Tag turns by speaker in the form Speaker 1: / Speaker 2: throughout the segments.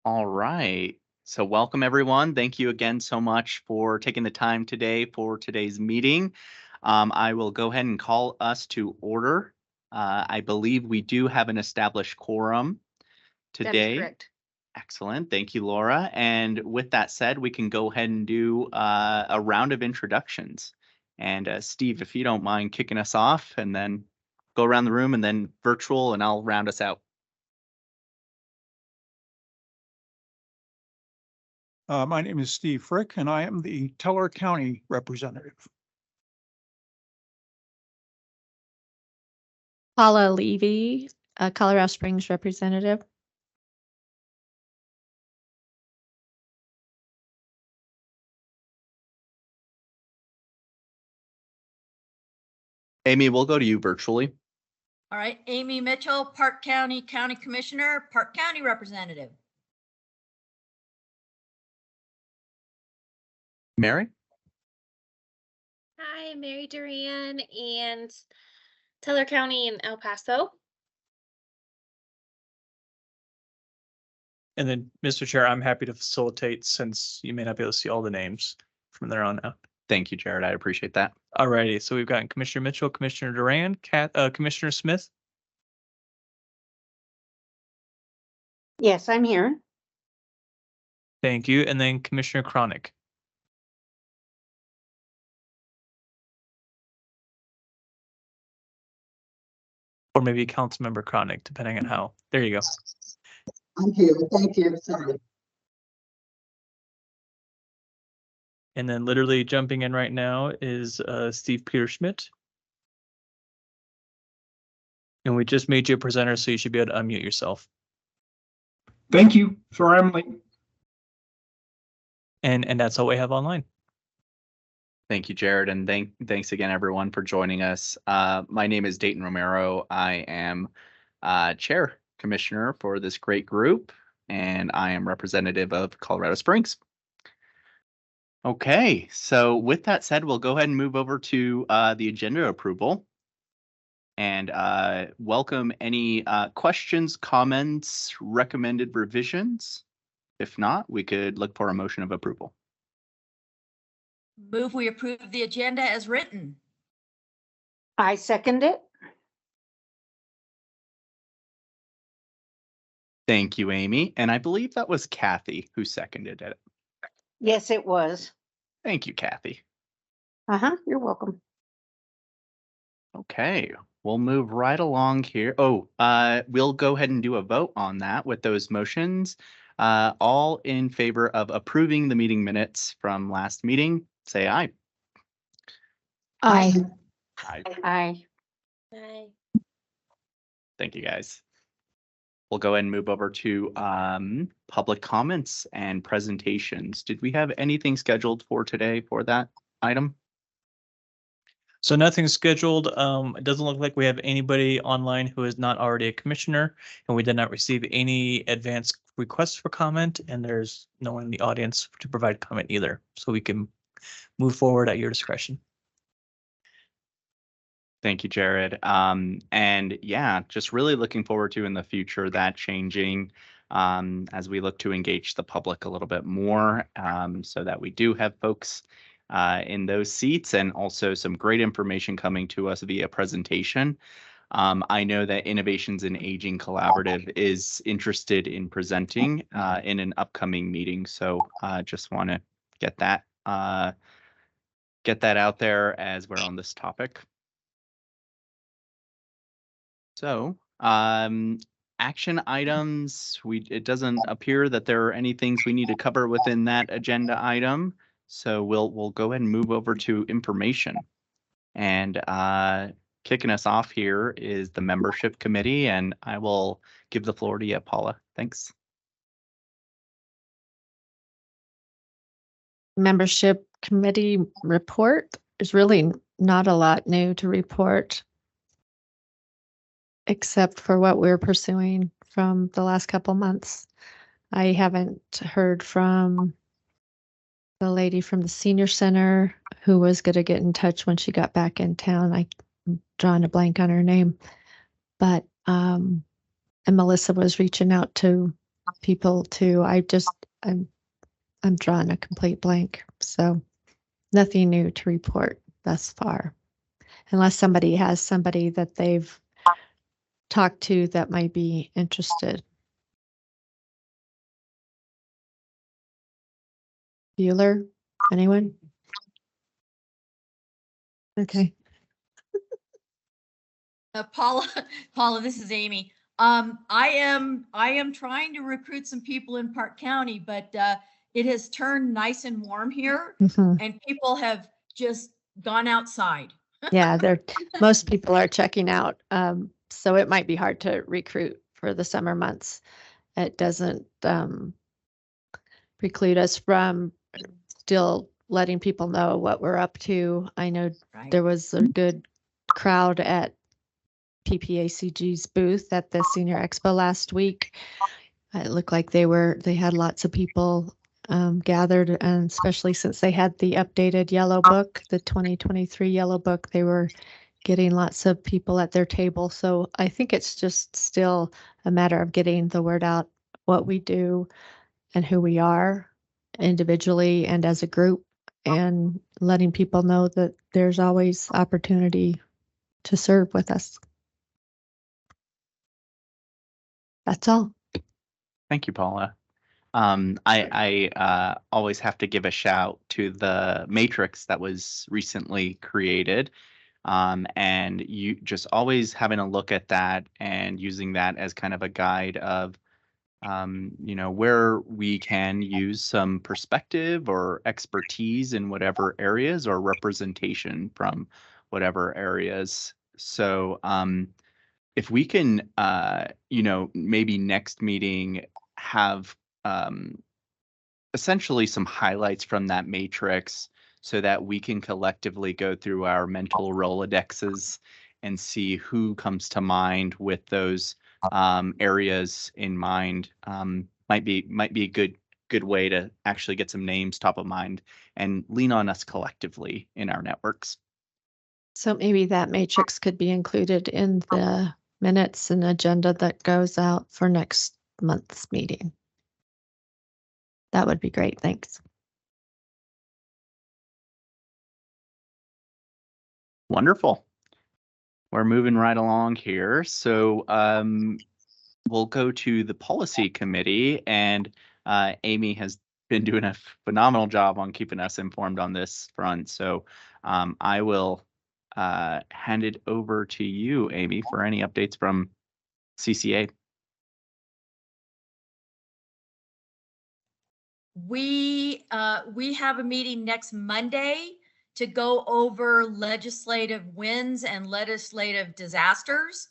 Speaker 1: All right. So welcome everyone. Thank you again so much for taking the time today for today's meeting. I will go ahead and call us to order. I believe we do have an established quorum
Speaker 2: That is
Speaker 1: today.
Speaker 2: correct.
Speaker 1: Excellent. Thank you, Laura. And with that said, we can go ahead and do a round of introductions. And Steve, if you don't mind kicking us off and then go around the room and then virtual, and I'll round us out.
Speaker 3: My name is Steve Frick, and I am the Teller County representative.
Speaker 4: Paula Levy, Colorado Springs representative.
Speaker 1: Amy, we'll go to you virtually.
Speaker 2: All right, Amy Mitchell, Park County County Commissioner, Park County representative.
Speaker 1: Mary?
Speaker 5: Hi, Mary Duran and Teller County in El Paso.
Speaker 6: And then, Mr. Chair, I'm happy to facilitate since you may not be able to see all the names from there on out.
Speaker 1: Thank you, Jared. I appreciate that.
Speaker 6: Alrighty, so we've got Commissioner Mitchell, Commissioner Duran, Commissioner Smith.
Speaker 7: Yes, I'm here.
Speaker 6: Thank you. And then Commissioner Cronick. Or maybe Councilmember Cronick, depending on how. There you go.
Speaker 7: I'm here. Thank you. Sorry.
Speaker 6: And then literally jumping in right now is Steve Peter Schmidt. And we just made you a presenter, so you should be able to unmute yourself.
Speaker 3: Thank you. Sorry I'm late.
Speaker 6: And that's all we have online.
Speaker 1: Thank you, Jared, and thanks again, everyone, for joining us. My name is Dayton Romero. I am chair commissioner for this great group, and I am representative of Colorado Springs. Okay, so with that said, we'll go ahead and move over to the agenda approval. And welcome any questions, comments, recommended revisions. If not, we could look for a motion of approval.
Speaker 2: Move we approve the agenda as written.
Speaker 7: I second it.
Speaker 1: Thank you, Amy. And I believe that was Kathy who seconded it.
Speaker 7: Yes, it was.
Speaker 1: Thank you, Kathy.
Speaker 7: You're welcome.
Speaker 1: Okay, we'll move right along here. Oh, we'll go ahead and do a vote on that with those motions. All in favor of approving the meeting minutes from last meeting, say aye.
Speaker 4: Aye.
Speaker 1: Aye.
Speaker 7: Aye.
Speaker 5: Hi.
Speaker 1: Thank you, guys. We'll go ahead and move over to public comments and presentations. Did we have anything scheduled for today for that item?
Speaker 6: So nothing's scheduled. It doesn't look like we have anybody online who is not already a commissioner, and we did not receive any advance requests for comment, and there's no one in the audience to provide comment either. So we can move forward at your discretion.
Speaker 1: Thank you, Jared. And yeah, just really looking forward to in the future that changing as we look to engage the public a little bit more so that we do have folks in those seats and also some great information coming to us via presentation. I know that Innovations in Aging Collaborative is interested in presenting in an upcoming meeting. So just want to get that out there as we're on this topic. So action items, it doesn't appear that there are any things we need to cover within that agenda item. So we'll go ahead and move over to information. And kicking us off here is the membership committee, and I will give the floor to you, Paula. Thanks.
Speaker 4: Membership committee report. There's really not a lot new to report, except for what we're pursuing from the last couple months. I haven't heard from the lady from the senior center who was going to get in touch when she got back in town. I'm drawing a blank on her name, but and Melissa was reaching out to people too. I'm drawing a complete blank. So nothing new to report thus far, unless somebody has somebody that they've talked to that might be interested. Bueller, anyone? Okay.
Speaker 2: Paula, Paula, this is Amy. I am trying to recruit some people in Park County, but it has turned nice and warm here,
Speaker 4: Mhm.
Speaker 2: and people have just gone outside.
Speaker 4: Yeah, most people are checking out. So it might be hard to recruit for the summer months. It doesn't preclude us from still letting people know what we're up to. I know
Speaker 2: Right.
Speaker 4: there was a good crowd at PPACG's booth at the Senior Expo last week. It looked like they had lots of people gathered, and especially since they had the updated yellow book, the 2023 yellow book, they were getting lots of people at their table. So I think it's just still a matter of getting the word out, what we do and who we are individually and as a group, and letting people know that there's always opportunity to serve with us. That's all.
Speaker 1: Thank you, Paula. I always have to give a shout to the matrix that was recently created. And you just always having a look at that and using that as kind of a guide of, where we can use some perspective or expertise in whatever areas or representation from whatever areas. So, if we can, maybe next meeting have essentially some highlights from that matrix so that we can collectively go through our mental Rolodexes and see who comes to mind with those areas in mind. Might be a good way to actually get some names top of mind and lean on us collectively in our networks.
Speaker 4: So maybe that matrix could be included in the minutes and agenda that goes out for next month's meeting. That would be great. Thanks.
Speaker 1: Wonderful. We're moving right along here. So we'll go to the policy committee, and Amy has been doing a phenomenal job on keeping us informed on this front. So I will hand it over to you, Amy, for any updates from CCA.
Speaker 2: We have a meeting next Monday to go over legislative wins and legislative disasters.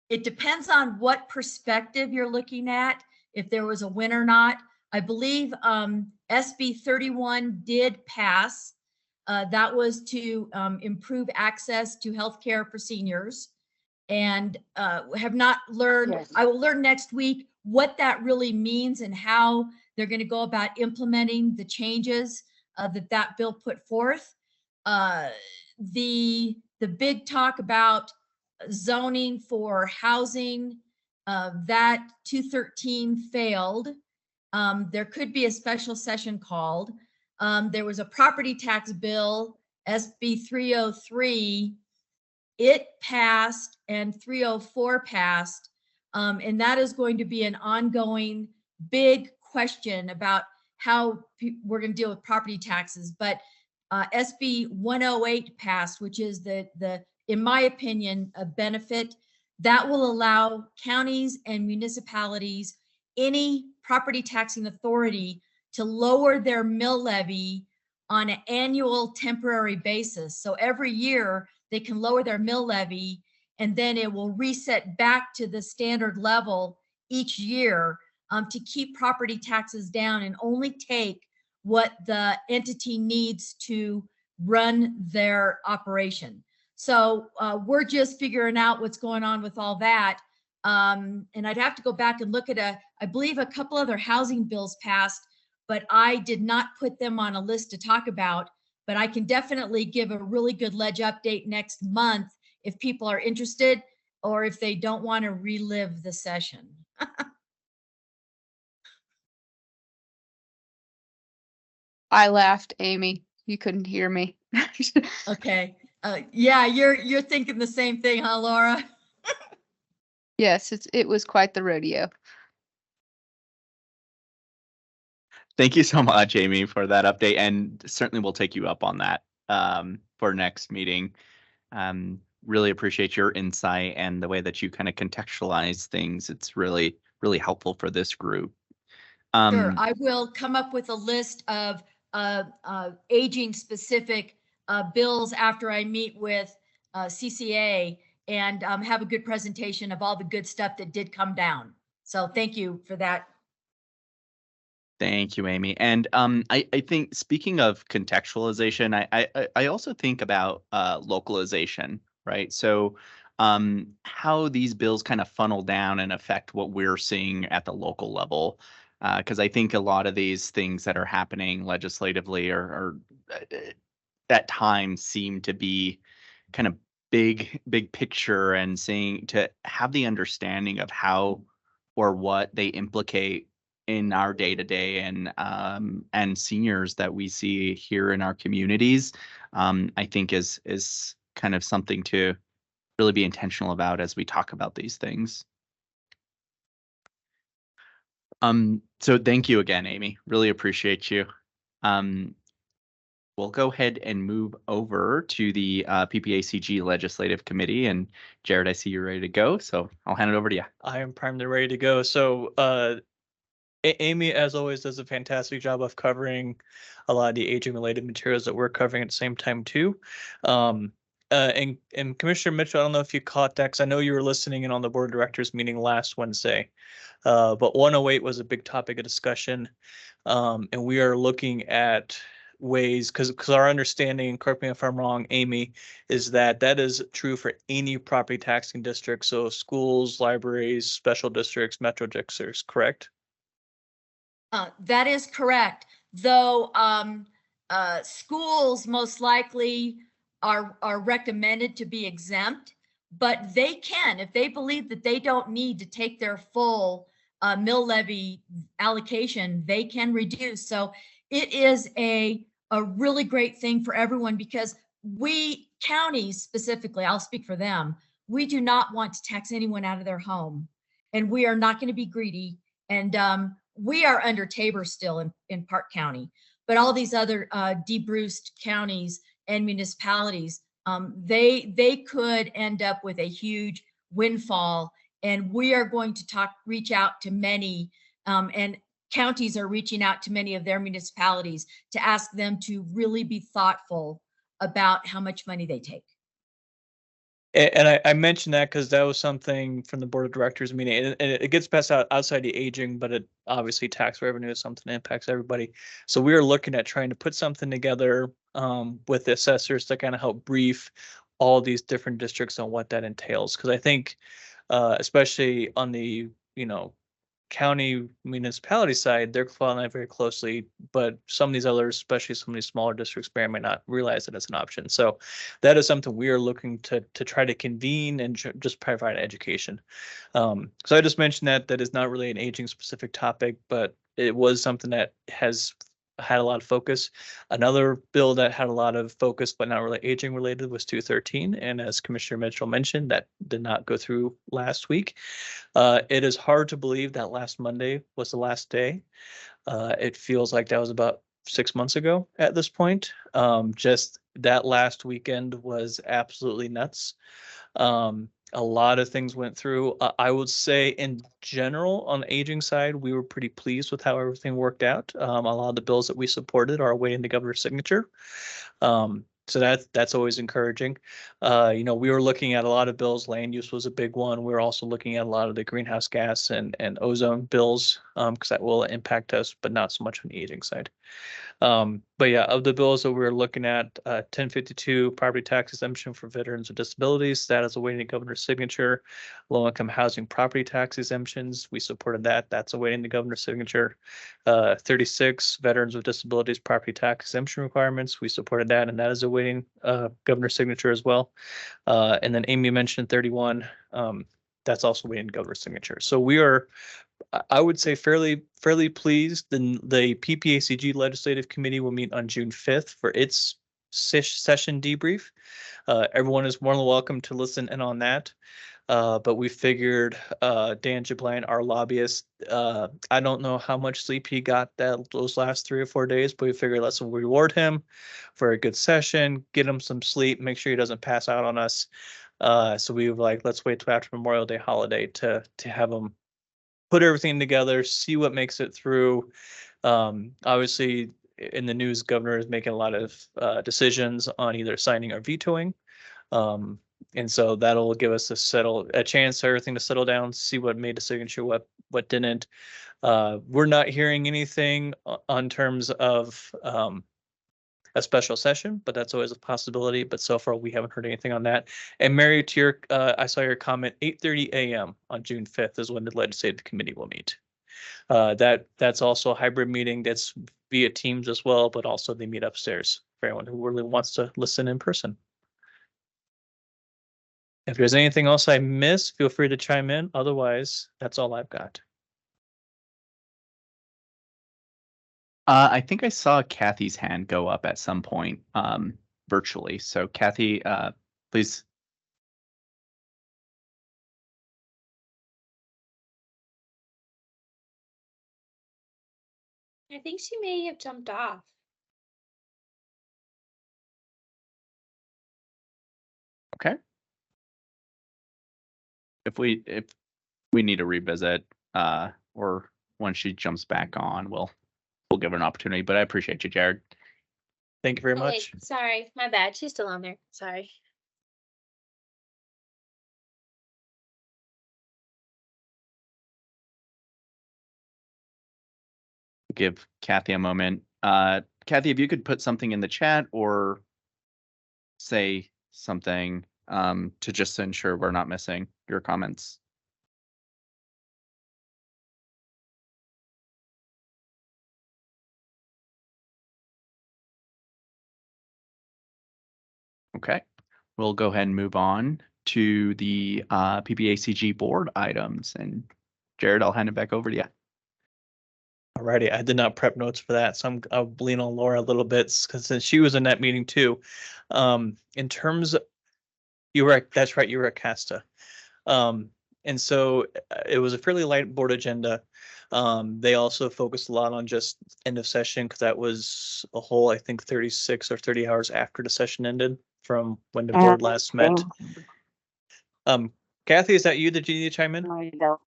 Speaker 2: It depends on what perspective you're looking at, if there was a win or not. I believe SB 31 did pass. That was to improve access to healthcare for seniors, and have not learned.
Speaker 7: Yes.
Speaker 2: I will learn next week what that really means and how they're going to go about implementing the changes that bill put forth. The big talk about zoning for housing, that 213 failed. There could be a special session called. There was a property tax bill, SB 303. It passed and 304 passed. And that is going to be an ongoing big question about how we're going to deal with property taxes. But SB 108 passed, which is in my opinion, a benefit that will allow counties and municipalities, any property taxing authority, to lower their mill levy on an annual temporary basis. So every year they can lower their mill levy, and then it will reset back to the standard level each year to keep property taxes down and only take what the entity needs to run their operation. So we're just figuring out what's going on with all that. And I'd have to go back and look at I believe a couple other housing bills passed, but I did not put them on a list to talk about. But I can definitely give a really good ledge update next month if people are interested, or if they don't want to relive the session.
Speaker 8: I laughed, Amy. You couldn't hear me.
Speaker 2: Okay. Yeah, you're thinking the same thing, huh, Laura?
Speaker 8: Yes, it was quite the rodeo.
Speaker 1: Thank you so much, Amy, for that update, and certainly we'll take you up on that for next meeting. Really appreciate your insight and the way that you kind of contextualize things. It's really, really helpful for this group.
Speaker 2: Sure, I will come up with a list of aging specific bills after I meet with CCA and have a good presentation of all the good stuff that did come down. So thank you for that.
Speaker 1: Thank you, Amy. And I think speaking of contextualization, I also think about localization, right? So how these bills kind of funnel down and affect what we're seeing at the local level. Because I think a lot of these things that are happening legislatively are at times seem to be kind of big picture, and seeing to have the understanding of how or what they implicate in our day to day and seniors that we see here in our communities, I think is kind of something to really be intentional about as we talk about these things. So thank you again, Amy. Really appreciate you. We'll go ahead and move over to the PPACG Legislative Committee. And Jared, I see you're ready to go, so I'll hand it over to you.
Speaker 6: I am primed and ready to go. So Amy, as always, does a fantastic job of covering a lot of the aging related materials that we're covering at the same time too. And Commissioner Mitchell, I don't know if you caught that, because I know you were listening in on the board of directors meeting last Wednesday. But 108 was a big topic of discussion. And we are looking at ways, because our understanding, and correct me if I'm wrong, Amy, is that that is true for any property taxing district. So schools, libraries, special districts, metro districts, correct?
Speaker 2: That is correct, though schools most likely are recommended to be exempt, but they can, if they believe that they don't need to take their full mill levy allocation, they can reduce. So it is a really great thing for everyone, because we counties specifically, I'll speak for them, we do not want to tax anyone out of their home, and we are not going to be greedy. And we are under Tabor still in Park County, but all these other debruced counties and municipalities, they could end up with a huge windfall. And we are going to reach out to many, and counties are reaching out to many of their municipalities to ask them to really be thoughtful about how much money they take.
Speaker 6: And I mentioned that because that was something from the board of directors meeting, and it gets passed out outside the aging, but it obviously tax revenue is something that impacts everybody. So we are looking at trying to put something together with the assessors to kind of help brief all these different districts on what that entails. Because I think, especially on the county municipality side, they're following that very closely, but some of these others, especially some of these smaller districts, may or may not realize it as an option. So that is something we are looking to try to convene and just provide education. So I just mentioned that is not really an aging specific topic, but it was something that has had a lot of focus. Another bill that had a lot of focus but not really aging related was 213, and as Commissioner Mitchell mentioned, that did not go through last week. It is hard to believe that last Monday was the last day. It feels like that was about 6 months ago at this point. Just that last weekend was absolutely nuts. A lot of things went through. I would say in general, on the aging side, we were pretty pleased with how everything worked out. A lot of the bills that we supported are awaiting the governor's signature. So that's always encouraging. We were looking at a lot of bills. Land use was a big one. We were also looking at a lot of the greenhouse gas and ozone bills, because that will impact us, but not so much on the aging side. But yeah, of the bills that we were looking at, 1052 property tax exemption for veterans with disabilities, that is awaiting the governor's signature. Low income housing property tax exemptions, we supported that. That's awaiting the governor's signature. 36 veterans with disabilities property tax exemption requirements, we supported that, and that is awaiting governor's signature as well. And then Amy mentioned 31. that's also waiting governor's signature. So we are, I would say fairly pleased. The PPACG Legislative Committee will meet on June 5th for its session debrief. Everyone is more than welcome to listen in on that. But we figured Dan Jablan, our lobbyist, I don't know how much sleep he got those last 3 or 4 days, but we figured let's reward him for a good session, get him some sleep, make sure he doesn't pass out on us. So we were like, let's wait till after Memorial Day holiday to have him put everything together, see what makes it through. Obviously, in the news, governor is making a lot of decisions on either signing or vetoing. And so that'll give us a chance for everything to settle down, see what made the signature, what didn't. We're not hearing anything on terms of a special session, but that's always a possibility. But so far, we haven't heard anything on that. And Mary, to your, I saw your comment, 8:30 a.m. on June 5th is when the legislative committee will meet. That's also a hybrid meeting that's via Teams as well, but also they meet upstairs for anyone who really wants to listen in person. If there's anything else I missed, feel free to chime in. Otherwise, that's all I've got.
Speaker 1: I think I saw Kathy's hand go up at some point virtually. So Kathy, please.
Speaker 5: I think she may have jumped off.
Speaker 1: Okay. If we need to revisit or when she jumps back on, we'll give her an opportunity. But I appreciate you, Jared.
Speaker 6: Thank you very
Speaker 5: Okay,
Speaker 6: much.
Speaker 5: sorry, my bad. She's still on there. Sorry.
Speaker 1: Give Kathy a moment. Kathy, if you could put something in the chat or say something to just ensure we're not missing your comments. Okay, we'll go ahead and move on to the PPACG board items. And Jared, I'll hand it back over to you.
Speaker 6: Alrighty, I did not prep notes for that, so I'll lean on Laura a little bit because since she was in that meeting too. In terms of, that's right, you were at Casta. And so it was a fairly light board agenda. They also focused a lot on just end of session because that was a whole, I think, 36 or 30 hours after the session ended from when the board last met. Kathy, is that you? Did you need to chime in?
Speaker 7: No, you don't.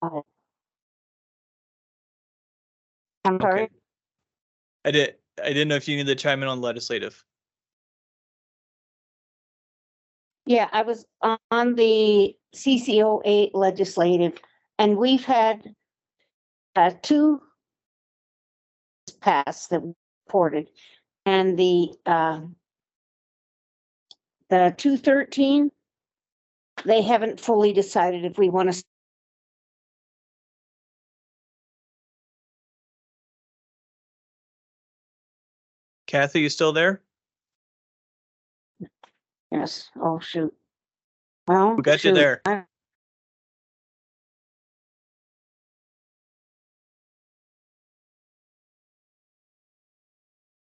Speaker 7: I'm sorry.
Speaker 6: Okay. I didn't know if you needed to chime in on legislative.
Speaker 7: Yeah, I was on the CCO8 legislative, and we've had 2 passed that reported, and the 213, they haven't fully decided if we want to.
Speaker 6: Kathy, you still there?
Speaker 7: Yes. Oh, shoot. Well,
Speaker 6: We got you there.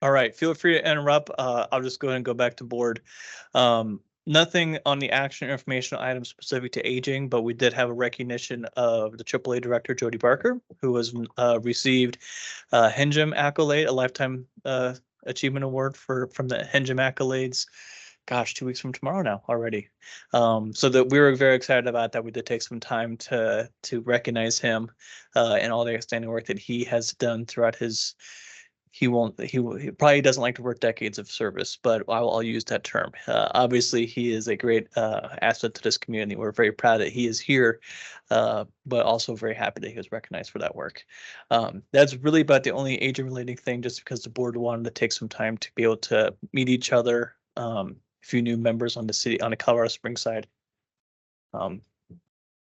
Speaker 6: All right, feel free to interrupt. I'll just go ahead and go back to board. Nothing on the action informational items specific to aging, but we did have a recognition of the AAA director, Jody Barker, who has received a HENGEM accolade, a lifetime achievement award from the HENGEM accolades. Gosh, 2 weeks from tomorrow now already. So that we were very excited about that. We did take some time to recognize him and all the outstanding work that he has done throughout his. He probably doesn't like to work decades of service, but I'll use that term. Obviously, he is a great asset to this community. We're very proud that he is here, but also very happy that he was recognized for that work. That's really about the only aging-related thing, just because the board wanted to take some time to be able to meet each other. A few new members on the Colorado Springs side. But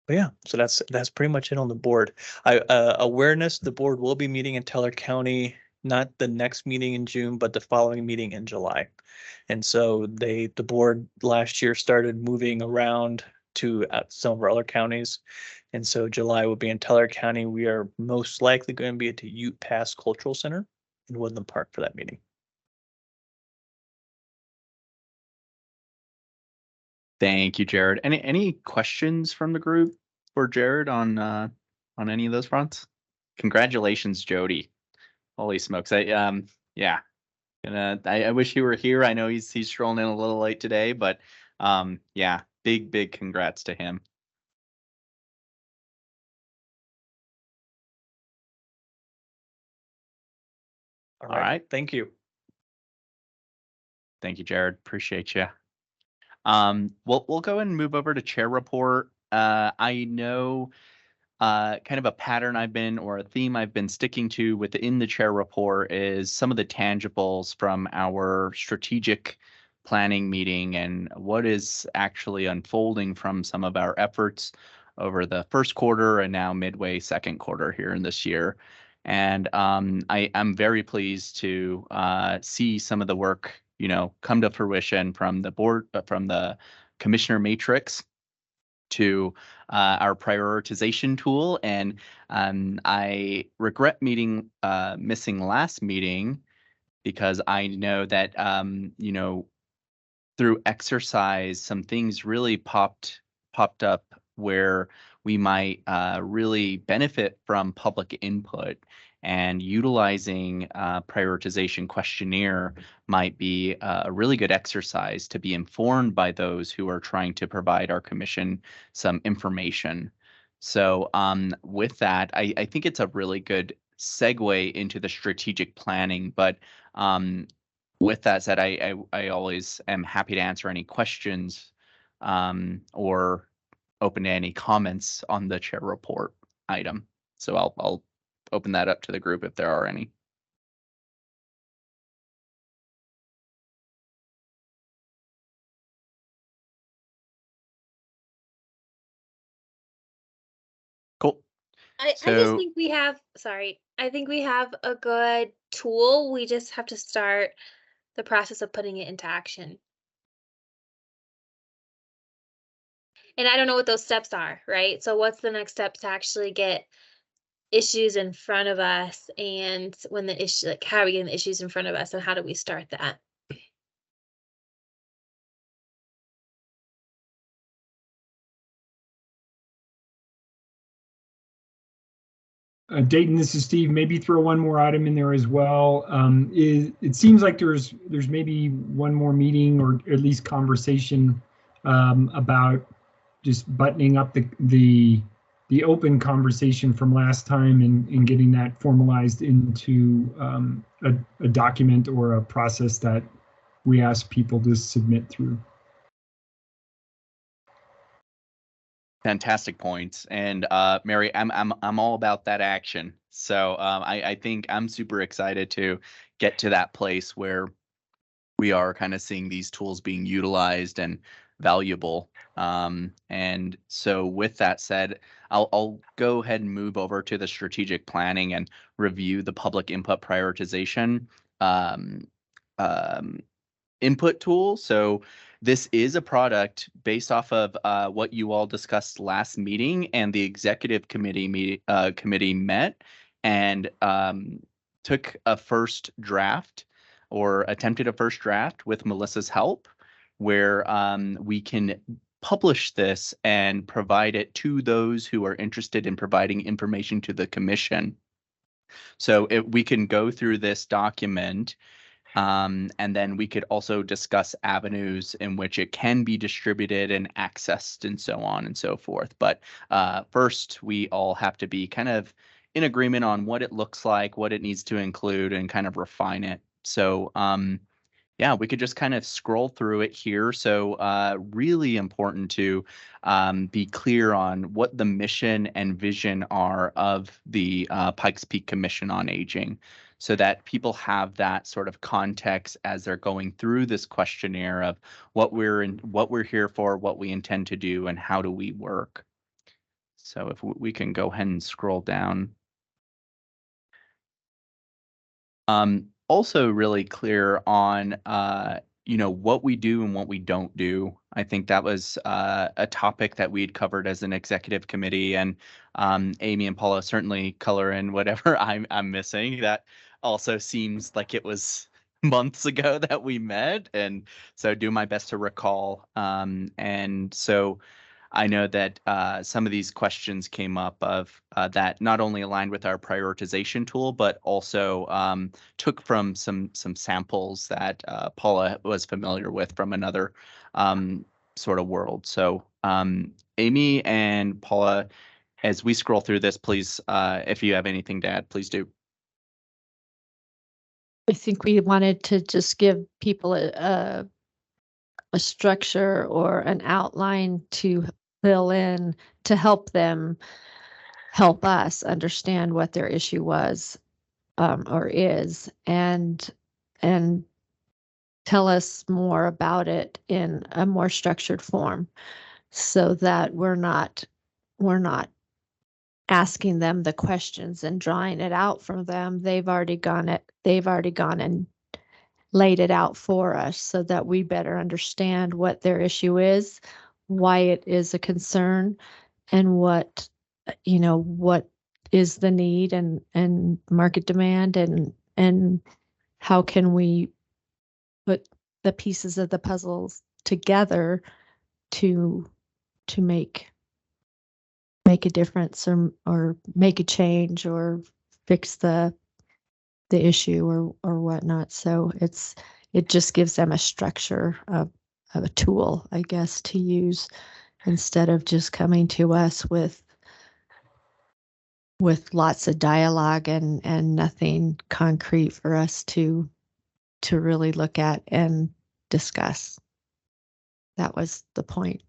Speaker 6: yeah, so that's pretty much it on the board. Awareness: the board will be meeting in Teller County. Not the next meeting in June, but the following meeting in July. And so the board last year started moving around to some of our other counties. And so July will be in Teller County. We are most likely going to be at the Ute Pass Cultural Center in Woodland Park for that meeting.
Speaker 1: Thank you, Jared. Any questions from the group for Jared on any of those fronts? Congratulations, Jody. Holy smokes. Yeah. I wish he were here. I know he's strolling in a little late today, but yeah, big congrats to him.
Speaker 6: All right. Thank you.
Speaker 1: Thank you, Jared. Appreciate you. We'll go and move over to chair report. I know kind of a pattern or a theme I've been sticking to within the chair report is some of the tangibles from our strategic planning meeting and what is actually unfolding from some of our efforts over the first quarter and now midway second quarter here in this year. And I'm very pleased to see some of the work, come to fruition from the board, from the commissioner matrix to our prioritization tool. And I regret missing last meeting because I know that, through exercise, some things really popped up where we might really benefit from public input, and utilizing prioritization questionnaire might be a really good exercise to be informed by those who are trying to provide our commission some information. So with that, I think it's a really good segue into the strategic planning. But with that said, I always am happy to answer any questions or open to any comments on the chair report item. So I'll open that up to the group if there are any. Cool.
Speaker 5: I just
Speaker 1: So-
Speaker 5: think we have, sorry, I think we have a good tool. We just have to start the process of putting it into action. And I don't know what those steps are, right? So what's the next step to actually get issues in front of us? And when the issue, like, how are we getting the issues in front of us and how do we start that?
Speaker 9: Dayton, this is Steve. Maybe throw one more item in there as well. It seems like there's maybe one more meeting or at least conversation about just buttoning up the open conversation from last time and getting that formalized into a document or a process that we ask people to submit through.
Speaker 1: Fantastic points. And Mary, I'm all about that action. So I think I'm super excited to get to that place where we are kind of seeing these tools being utilized and valuable. And so with that said, I'll go ahead and move over to the strategic planning and review the public input prioritization input tool. So this is a product based off of what you all discussed last meeting, and the executive committee met and took a first draft, or attempted a first draft with Melissa's help, where we can publish this and provide it to those who are interested in providing information to the commission. So we can go through this document, and then we could also discuss avenues in which it can be distributed and accessed and so on and so forth. But first, we all have to be kind of in agreement on what it looks like, what it needs to include, and kind of refine it. So yeah, we could just kind of scroll through it here. So really important to be clear on what the mission and vision are of the Pikes Peak Commission on Aging, so that people have that sort of context as they're going through this questionnaire of what we're here for, what we intend to do, and how do we work. So if we can go ahead and scroll down. Also really clear on, what we do and what we don't do. I think that was a topic that we'd covered as an executive committee, and Amy and Paula certainly color in whatever I'm missing. That also seems like it was months ago that we met, and so do my best to recall. And so I know that some of these questions came up of that not only aligned with our prioritization tool, but also took from some samples that Paula was familiar with from another sort of world. So Amy and Paula, as we scroll through this, please, if you have anything to add, please do.
Speaker 4: I think we wanted to just give people a structure or an outline to fill in to help them help us understand what their issue was or is, and tell us more about it in a more structured form, so that we're not asking them the questions and drawing it out from them. They've already gone and laid it out for us, so that we better understand what their issue is, why it is a concern, and what is the need and market demand, and how can we put the pieces of the puzzles together to make a difference, or make a change, or fix the issue, or whatnot. So it just gives them a structure of a tool, I guess, to use, instead of just coming to us with lots of dialogue and nothing concrete for us to really look at and discuss. That was the point.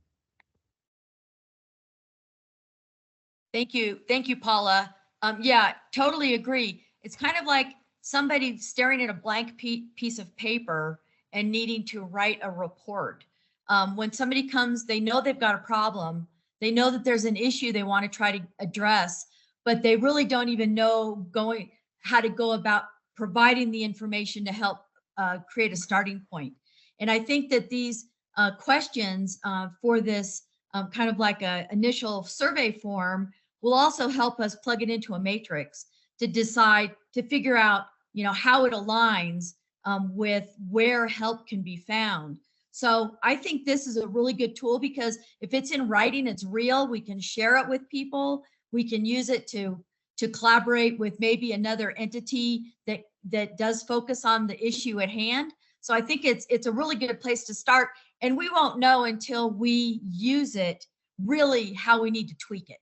Speaker 2: Thank you. Thank you, Paula. Yeah, totally agree. It's kind of like somebody staring at a blank piece of paper and needing to write a report. When somebody comes, they know they've got a problem. They know that there's an issue they want to try to address, but they really don't even know how to go about providing the information to help create a starting point. And I think that these questions for this kind of like a initial survey form will also help us plug it into a matrix to decide, to figure out, how it aligns with where help can be found. So I think this is a really good tool, because if it's in writing, it's real. We can share it with people. We can use it to collaborate with maybe another entity that does focus on the issue at hand. So I think it's a really good place to start. And we won't know until we use it really how we need to tweak it.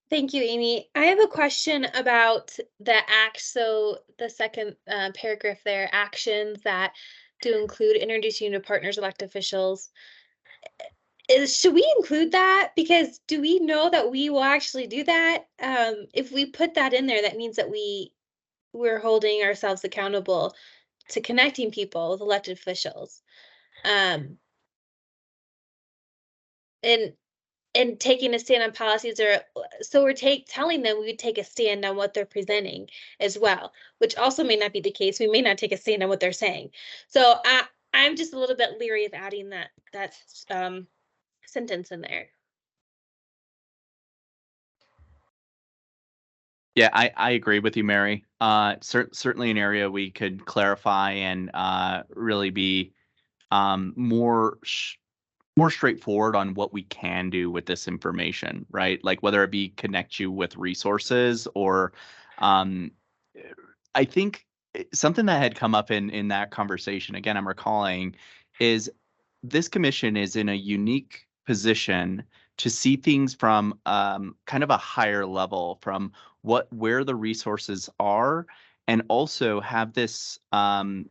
Speaker 5: Thank you, Amy. I have a question about the so the second paragraph there, actions that do include introducing to partners, elected officials. Should we include that? Because do we know that we will actually do that? If we put that in there, that means that we're holding ourselves accountable to connecting people with elected officials. And taking a stand on policies, or so we're telling them we would take a stand on what they're presenting as well, which also may not be the case. We may not take a stand on what they're saying. So I'm just a little bit leery of adding that sentence in there.
Speaker 1: Yeah, I agree with you, Mary. Certainly an area we could clarify and really be more straightforward on what we can do with this information, right? Like whether it be connect you with resources, or I think something that had come up in that conversation, again, I'm recalling, is this commission is in a unique position to see things from kind of a higher level, from where the resources are, and also have this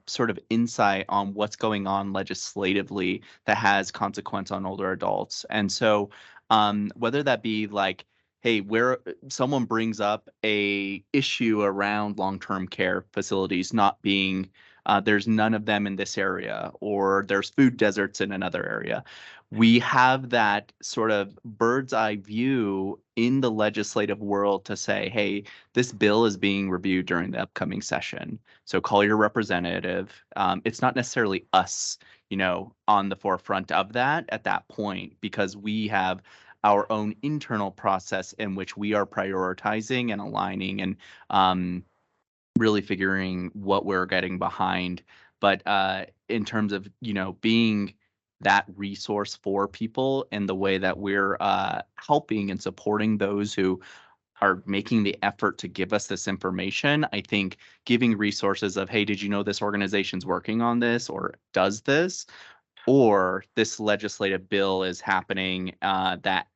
Speaker 1: sort of insight on what's going on legislatively that has consequence on older adults. And so whether that be like, hey, where someone brings up a issue around long-term care facilities not being, there's none of them in this area, or there's food deserts in another area. we have that sort of bird's eye view in the legislative world to say, hey, this bill is being reviewed during the upcoming session. So call your representative. It's not necessarily us, on the forefront of that at that point, because we have our own internal process in which we are prioritizing and aligning and really figuring what we're getting behind. But in terms of, being that resource for people in the way that we're helping and supporting those who are making the effort to give us this information, I think giving resources of, hey, did you know this organization's working on this or does this? Or this legislative bill is happening that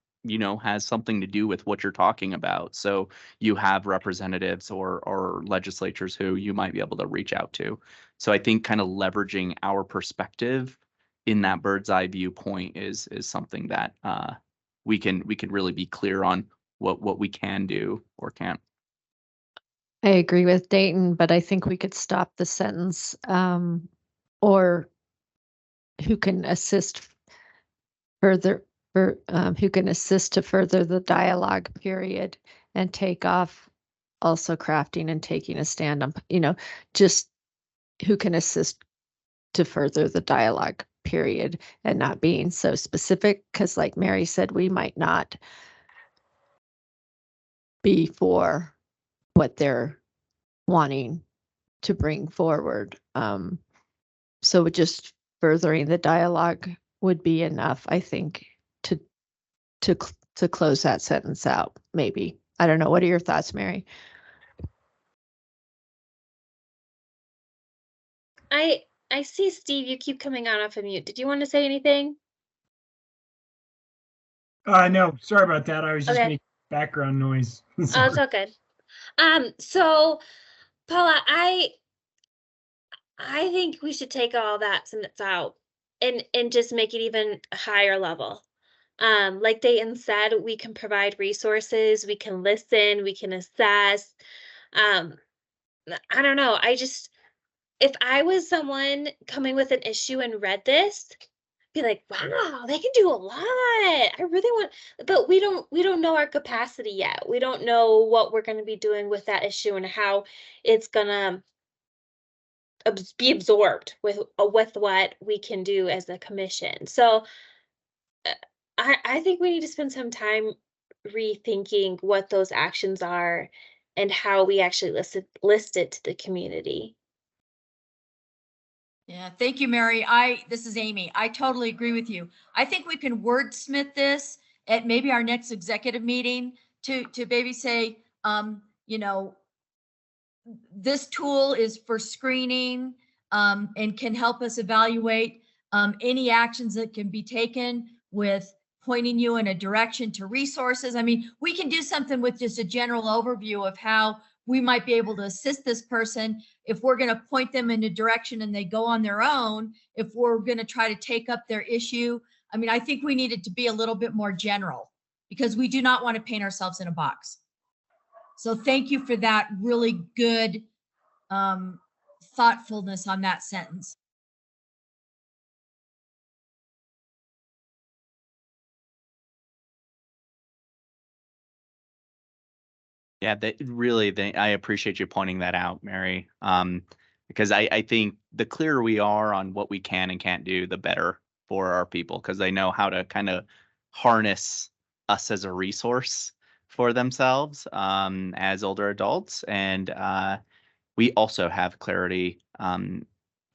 Speaker 1: has something to do with what you're talking about. So you have representatives or legislatures who you might be able to reach out to. So I think kind of leveraging our perspective in that bird's eye viewpoint is something that we can really be clear on what we can do or can't.
Speaker 4: I agree with Dayton, but I think we could stop the sentence or who can assist further who can assist to further the dialogue period, and take off also crafting and taking a stand on, just who can assist to further the dialogue period, and not being so specific, because like Mary said, we might not be for what they're wanting to bring forward. So just furthering the dialogue would be enough, I think, to close that sentence out, maybe. I don't know. What are your thoughts, Mary?
Speaker 5: I see, Steve, you keep coming on off of mute. Did you want to say anything?
Speaker 9: No, sorry about that. I was just
Speaker 5: Okay.
Speaker 9: making background noise.
Speaker 5: Oh, it's all good. So Paula, I think we should take all that sentence out and just make it even higher level. Like Dayton said, we can provide resources, we can listen, we can assess. I don't know. If I was someone coming with an issue and read this, be like, wow, they can do a lot. I really want, but we don't know our capacity yet. We don't know what we're going to be doing with that issue and how it's going to be absorbed with what we can do as a commission. So I think we need to spend some time rethinking what those actions are and how we actually list it to the community.
Speaker 2: Yeah, thank you, Mary. This is Amy. I totally agree with you. I think we can wordsmith this at maybe our next executive meeting to maybe say, this tool is for screening and can help us evaluate any actions that can be taken with pointing you in a direction to resources. I mean, we can do something with just a general overview of how we might be able to assist this person if we're going to point them in a direction and they go on their own, if we're going to try to take up their issue. I mean, I think we need it to be a little bit more general because we do not want to paint ourselves in a box. So thank you for that really good thoughtfulness on that sentence.
Speaker 1: Yeah, I appreciate you pointing that out, Mary. Because I think the clearer we are on what we can and can't do, the better for our people, because they know how to kind of harness us as a resource for themselves as older adults. And we also have clarity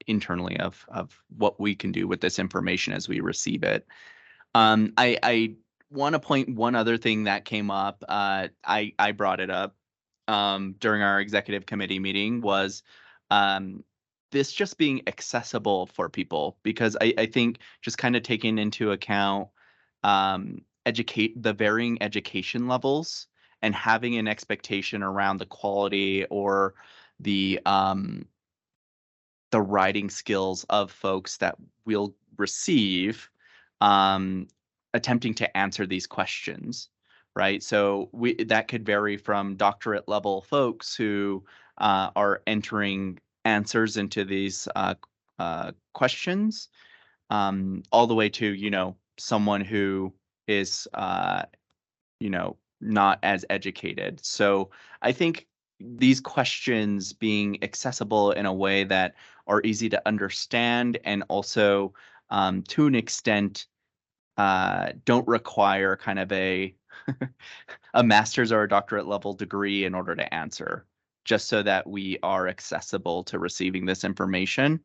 Speaker 1: internally of what we can do with this information as we receive it. I want to point one other thing that came up. I brought it up during our executive committee meeting was this just being accessible for people, because I think just kind of taking into account the varying education levels and having an expectation around the quality or the writing skills of folks that we'll receive attempting to answer these questions, right? So that could vary from doctorate level folks who are entering answers into these questions all the way to, someone who is, not as educated. So I think these questions being accessible in a way that are easy to understand and also, to an extent, don't require kind of a a master's or a doctorate level degree in order to answer, just so that we are accessible to receiving this information.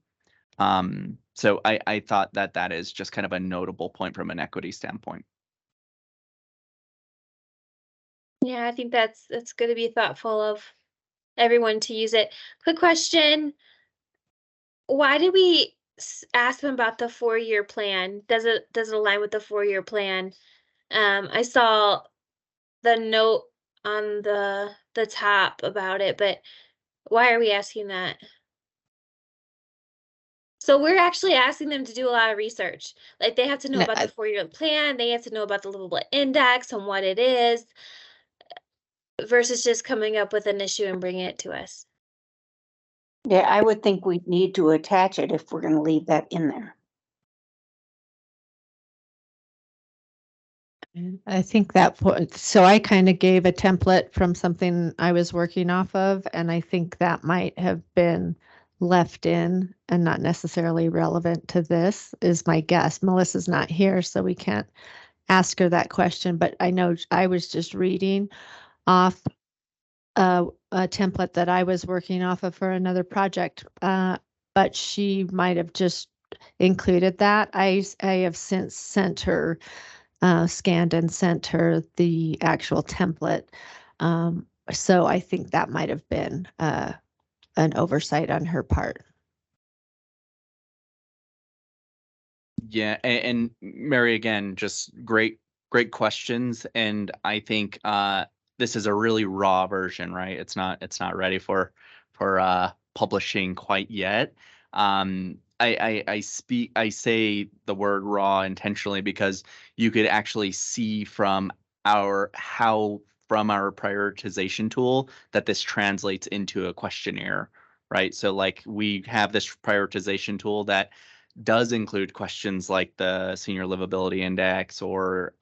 Speaker 1: So I thought that that is just kind of a notable point from an equity standpoint.
Speaker 5: Yeah, I think that's good to be thoughtful of everyone to use it. Quick question. Why did we ask them about the 4-year plan? Does it align with the 4-year plan? I saw the note on the top about it, but why are we asking that? So we're actually asking them to do a lot of research. Like they have to know
Speaker 4: No,
Speaker 5: about the 4-year plan, they have to know about the livable index and what it is, versus just coming up with an issue and bringing it to us.
Speaker 7: Yeah, I would think we'd need to attach it if we're gonna leave that in there.
Speaker 4: I think that, so I kind of gave a template from something I was working off of, and I think that might have been left in and not necessarily relevant to this, is my guess. Melissa's not here, so we can't ask her that question, but I know I was just reading off a template that I was working off of for another project, but she might have just included that. I have since sent her, scanned and sent her the actual template. So I think that might have been an oversight on her part.
Speaker 1: Yeah, and Mary, again, just great questions, and I think this is a really raw version, right? It's not ready for publishing quite yet. I say the word raw intentionally because you could actually see from our prioritization tool that this translates into a questionnaire, right? So like we have this prioritization tool that does include questions like the senior livability index or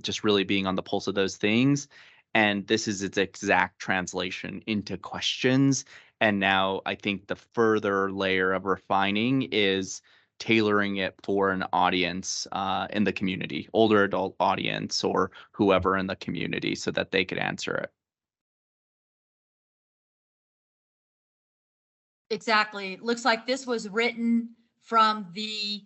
Speaker 1: just really being on the pulse of those things. And this is its exact translation into questions. And now I think the further layer of refining is tailoring it for an audience in the community, older adult audience or whoever in the community so that they could answer it.
Speaker 2: Exactly. Looks like this was written from the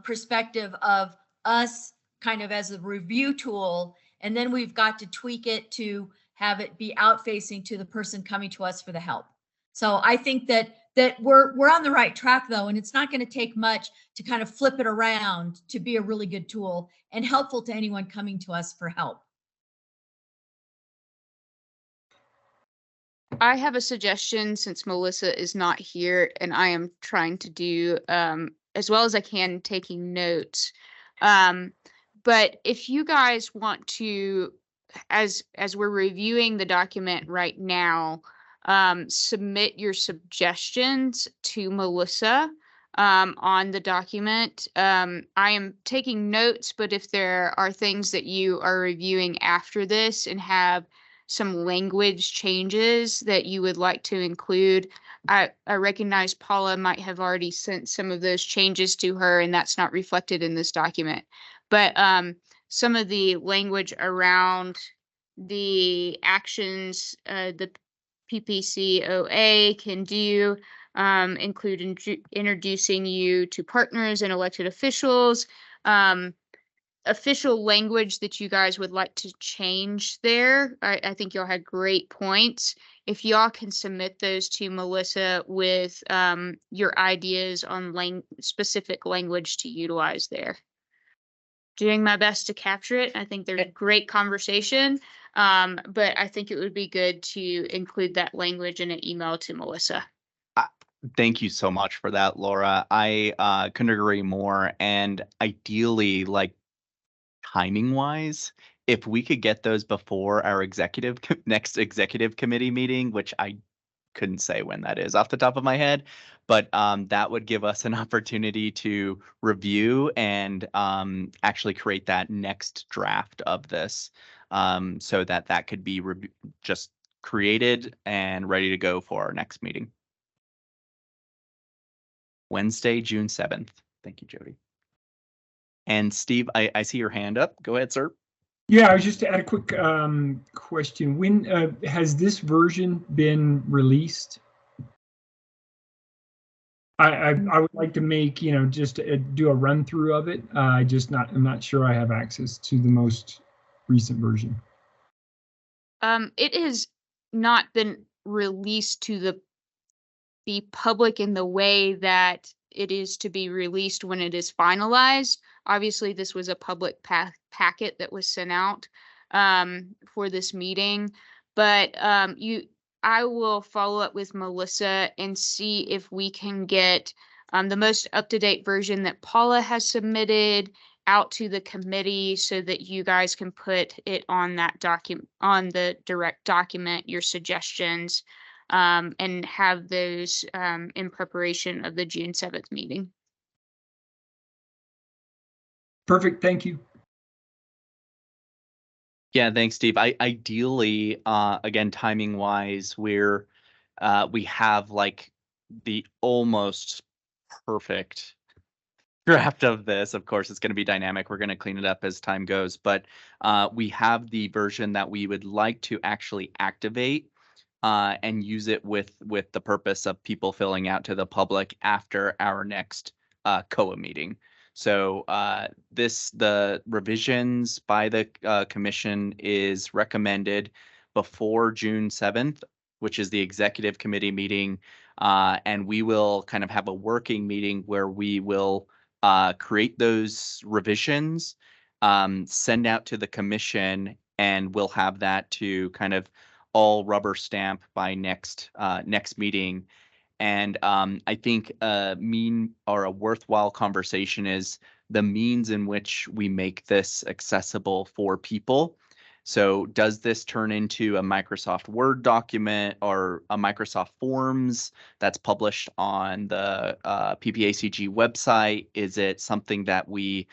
Speaker 2: perspective of us kind of as a review tool, and then we've got to tweak it to have it be out facing to the person coming to us for the help. So I think that we're on the right track though, and it's not going to take much to kind of flip it around to be a really good tool and helpful to anyone coming to us for help.
Speaker 8: I have a suggestion since Melissa is not here and I am trying to do as well as I can taking notes. But if you guys want to, as we're reviewing the document right now, submit your suggestions to Melissa on the document. I am taking notes, but if there are things that you are reviewing after this and have some language changes that you would like to include, I recognize Paula might have already sent some of those changes to her and that's not reflected in this document. But some of the language around the actions the PPCOA can do include introducing you to partners and elected officials, official language that you guys would like to change there. I think y'all had great points. If y'all can submit those to Melissa with your ideas on specific language to utilize there. Doing my best to capture it. I think there's a great conversation, but I think it would be good to include that language in an email to Melissa.
Speaker 1: Thank you so much for that, Laura. I couldn't agree more. And ideally, like timing wise, if we could get those before our next executive committee meeting, which I couldn't say when that is off the top of my head, but that would give us an opportunity to review and actually create that next draft of this, so that that could be just created and ready to go for our next meeting. Wednesday, June 7th. Thank you, Jody. And Steve, I see your hand up. Go ahead, sir.
Speaker 9: Yeah, I was just to add a quick question. When has this version been released? I would like to make, just do a run through of it. I'm not sure I have access to the most recent version.
Speaker 8: It has not been released to the public in the way that it is to be released when it is finalized. Obviously, this was a public packet that was sent out for this meeting, but I will follow up with Melissa and see if we can get the most up-to-date version that Paula has submitted out to the committee so that you guys can put it on that document, on the direct document, your suggestions, and have those in preparation of the June 7th meeting.
Speaker 9: Perfect. Thank you.
Speaker 1: Yeah, thanks, Steve. Ideally, again, timing wise, we have like the almost perfect draft of this. Of course, it's going to be dynamic. We're going to clean it up as time goes, but we have the version that we would like to actually activate and use it with the purpose of people filling out to the public after our next COA meeting. So the revisions by the commission is recommended before June 7th, which is the executive committee meeting. And we will kind of have a working meeting where we will create those revisions, send out to the commission, and we'll have that to kind of all rubber stamp by next meeting. And I think a worthwhile conversation is the means in which we make this accessible for people. So does this turn into a Microsoft Word document or a Microsoft Forms that's published on the PPACG website? Is it something that we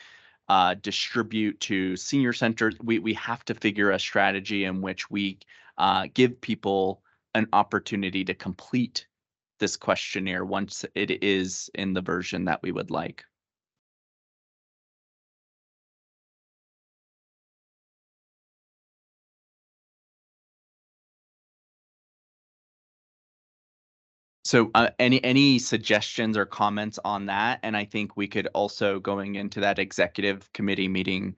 Speaker 1: distribute to senior centers? We have to figure a strategy in which we give people an opportunity to complete this questionnaire once it is in the version that we would like. So any suggestions or comments on that? And I think we could also, going into that executive committee meeting,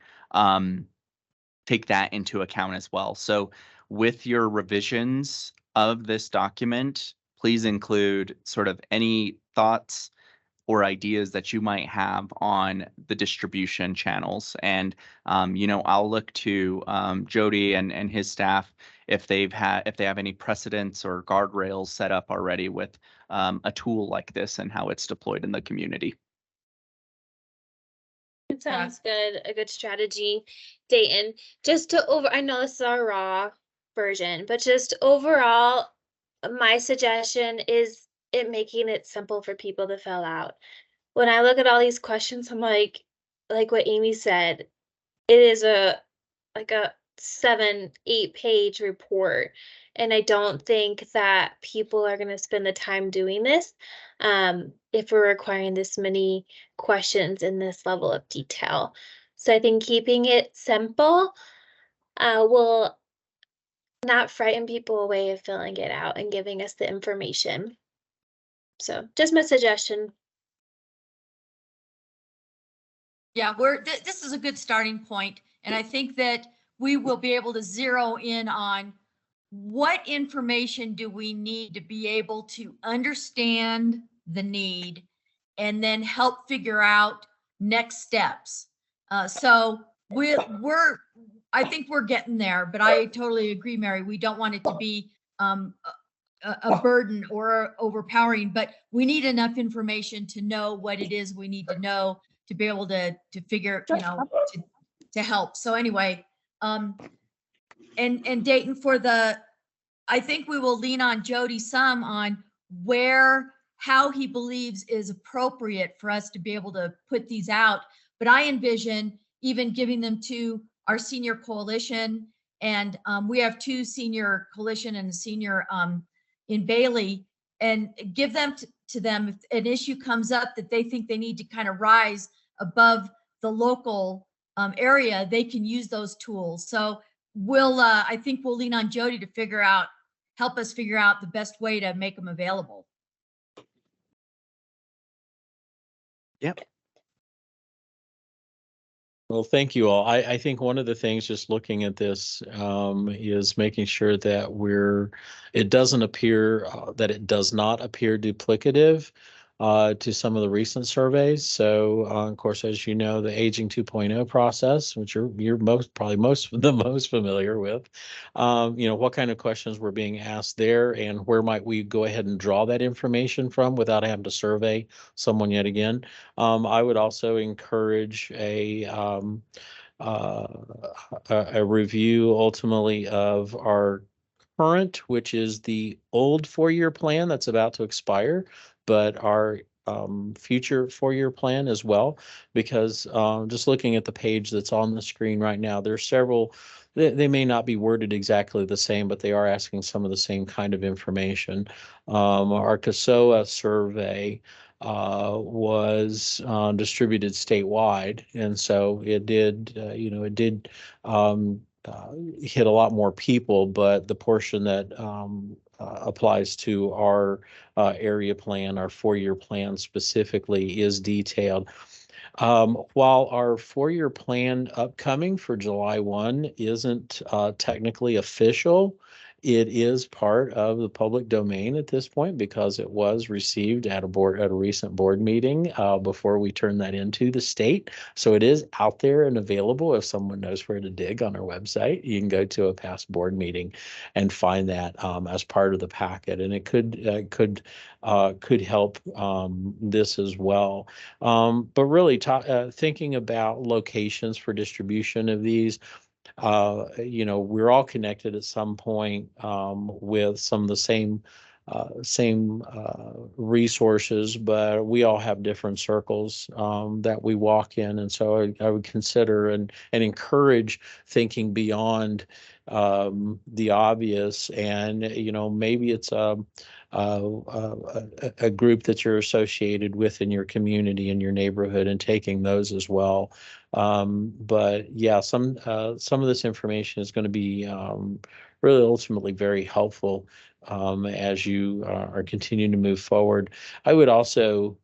Speaker 1: take that into account as well. So with your revisions of this document, please include sort of any thoughts or ideas that you might have on the distribution channels. And, I'll look to Jody and his staff if they have any precedents or guardrails set up already with a tool like this and how it's deployed in the community.
Speaker 5: It sounds good, a good strategy, Dayton. I know this is our raw version, but just overall, my suggestion is it making it simple for people to fill out. When I look at all these questions, I'm like what Amy said, it is a 7-8 page report. And I don't think that people are going to spend the time doing this if we're requiring this many questions in this level of detail. So I think keeping it simple will not frighten people away of filling it out and giving us the information. So just my suggestion.
Speaker 2: Yeah, this is a good starting point, and I think that we will be able to zero in on what information do we need to be able to understand the need and then help figure out next steps. So I think we're getting there, but I totally agree, Mary. We don't want it to be a burden or overpowering, but we need enough information to know what it is we need to know to be able to figure, to help. So anyway, and Dayton, for the I think we will lean on Jody some on how he believes is appropriate for us to be able to put these out. But I envision even giving them to our senior coalition. And we have 2 senior coalition and a senior in Bailey, and give them to them if an issue comes up that they think they need to kind of rise above the local area, they can use those tools. So I think we'll lean on Jody to help us figure out the best way to make them available.
Speaker 1: Yep.
Speaker 10: Well, thank you all. I think one of the things just looking at this is making sure that it does not appear duplicative to some of the recent surveys. So, of course, as you know, the Aging 2.0 process, which you're probably the most familiar with, what kind of questions were being asked there, and where might we go ahead and draw that information from without having to survey someone yet again. I would also encourage a review ultimately of our current, which is the old 4-year plan that's about to expire, but our future 4-year plan as well, because just looking at the page that's on the screen right now, there's several. They may not be worded exactly the same, but they are asking some of the same kind of information. Our CASOA survey was distributed statewide, and so it did hit a lot more people, but the portion that applies to our area plan, our 4-year plan specifically, is detailed. While our 4-year plan upcoming for July 1 isn't technically official, it is part of the public domain at this point because it was received at a recent board meeting before we turn that into the state. So it is out there and available. If someone knows where to dig on our website, you can go to a past board meeting and find that as part of the packet, and it could help this as well. But really thinking about locations for distribution of these, we're all connected at some point with some of the same resources, but we all have different circles that we walk in. And so I would consider and encourage thinking beyond the obvious. And, maybe it's a group that you're associated with in your community, in your neighborhood, and taking those as well. But yeah, some of this information is going to be really ultimately very helpful as you are continuing to move forward. I would also,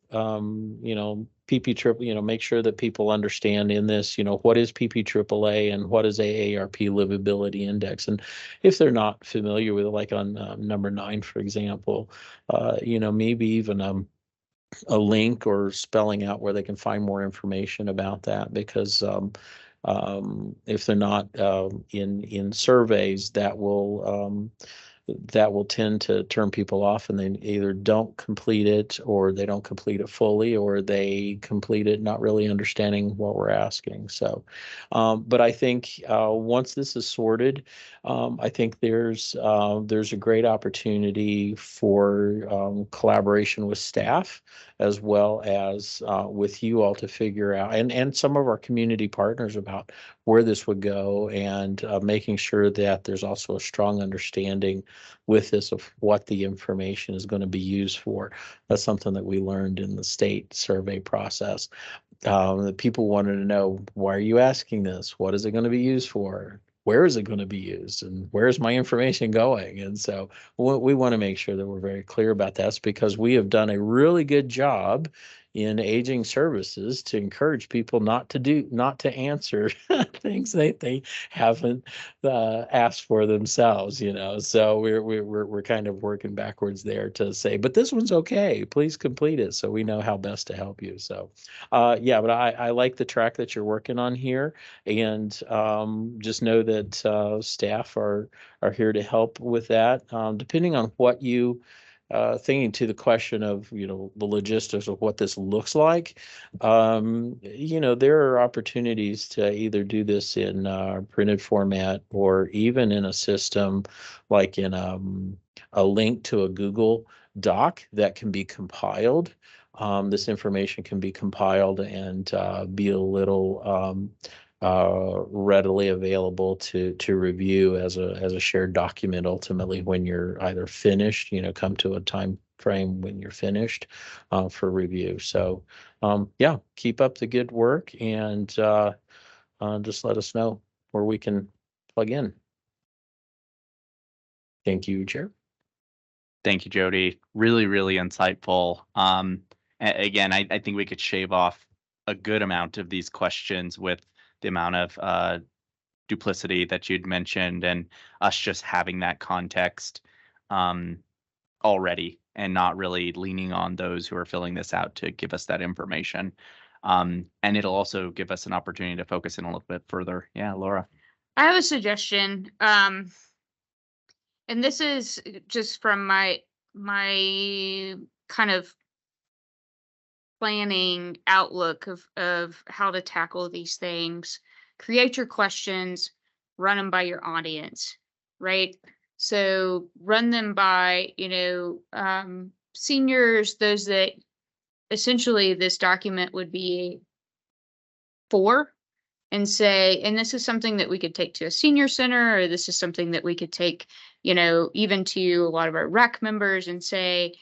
Speaker 10: make sure that people understand in this, what is PPAAA and what is AARP Livability Index. And if they're not familiar with it, like on number 9, for example, maybe even a link or spelling out where they can find more information about that, because if they're not in surveys, that will tend to turn people off, and they either don't complete it, or they don't complete it fully, or they complete it not really understanding what we're asking. So, but I think once this is sorted, I think there's a great opportunity for collaboration with staff, as well as with you all, to figure out, and some of our community partners, about where this would go, and making sure that there's also a strong understanding with this of what the information is going to be used for. That's something that we learned in the state survey process. The people wanted to know, why are you asking this? What is it going to be used for? Where is it going to be used? And where's my information going? And so we want to make sure that we're very clear about that, because we have done a really good job in aging services to encourage people not to answer things they haven't asked for themselves, So we're kind of working backwards there to say, but this one's okay, please complete it, so we know how best to help you. So yeah, but I like the track that you're working on here, and just know that staff are here to help with that, depending on what you thinking to the question of, the logistics of what this looks like, there are opportunities to either do this in printed format or even in a system like in a link to a Google Doc that can be compiled. This information can be compiled and be a little readily available to review as a shared document ultimately when you're either finished, come to a time frame when you're finished for review. So yeah, keep up the good work and just let us know where we can plug in. Thank you, Chair.
Speaker 1: Thank you, Jody. Really, really insightful. Again, I think we could shave off a good amount of these questions with the amount of duplicity that you'd mentioned and us just having that context already and not really leaning on those who are filling this out to give us that information. And it'll also give us an opportunity to focus in a little bit further. Yeah, Laura.
Speaker 8: I have a suggestion. And this is just from my kind of planning outlook of how to tackle these things. Create your questions, run them by your audience, right? So run them by, seniors, those that essentially this document would be for, and say, and this is something that we could take to a senior center, or this is something that we could take, even to a lot of our rec members and say,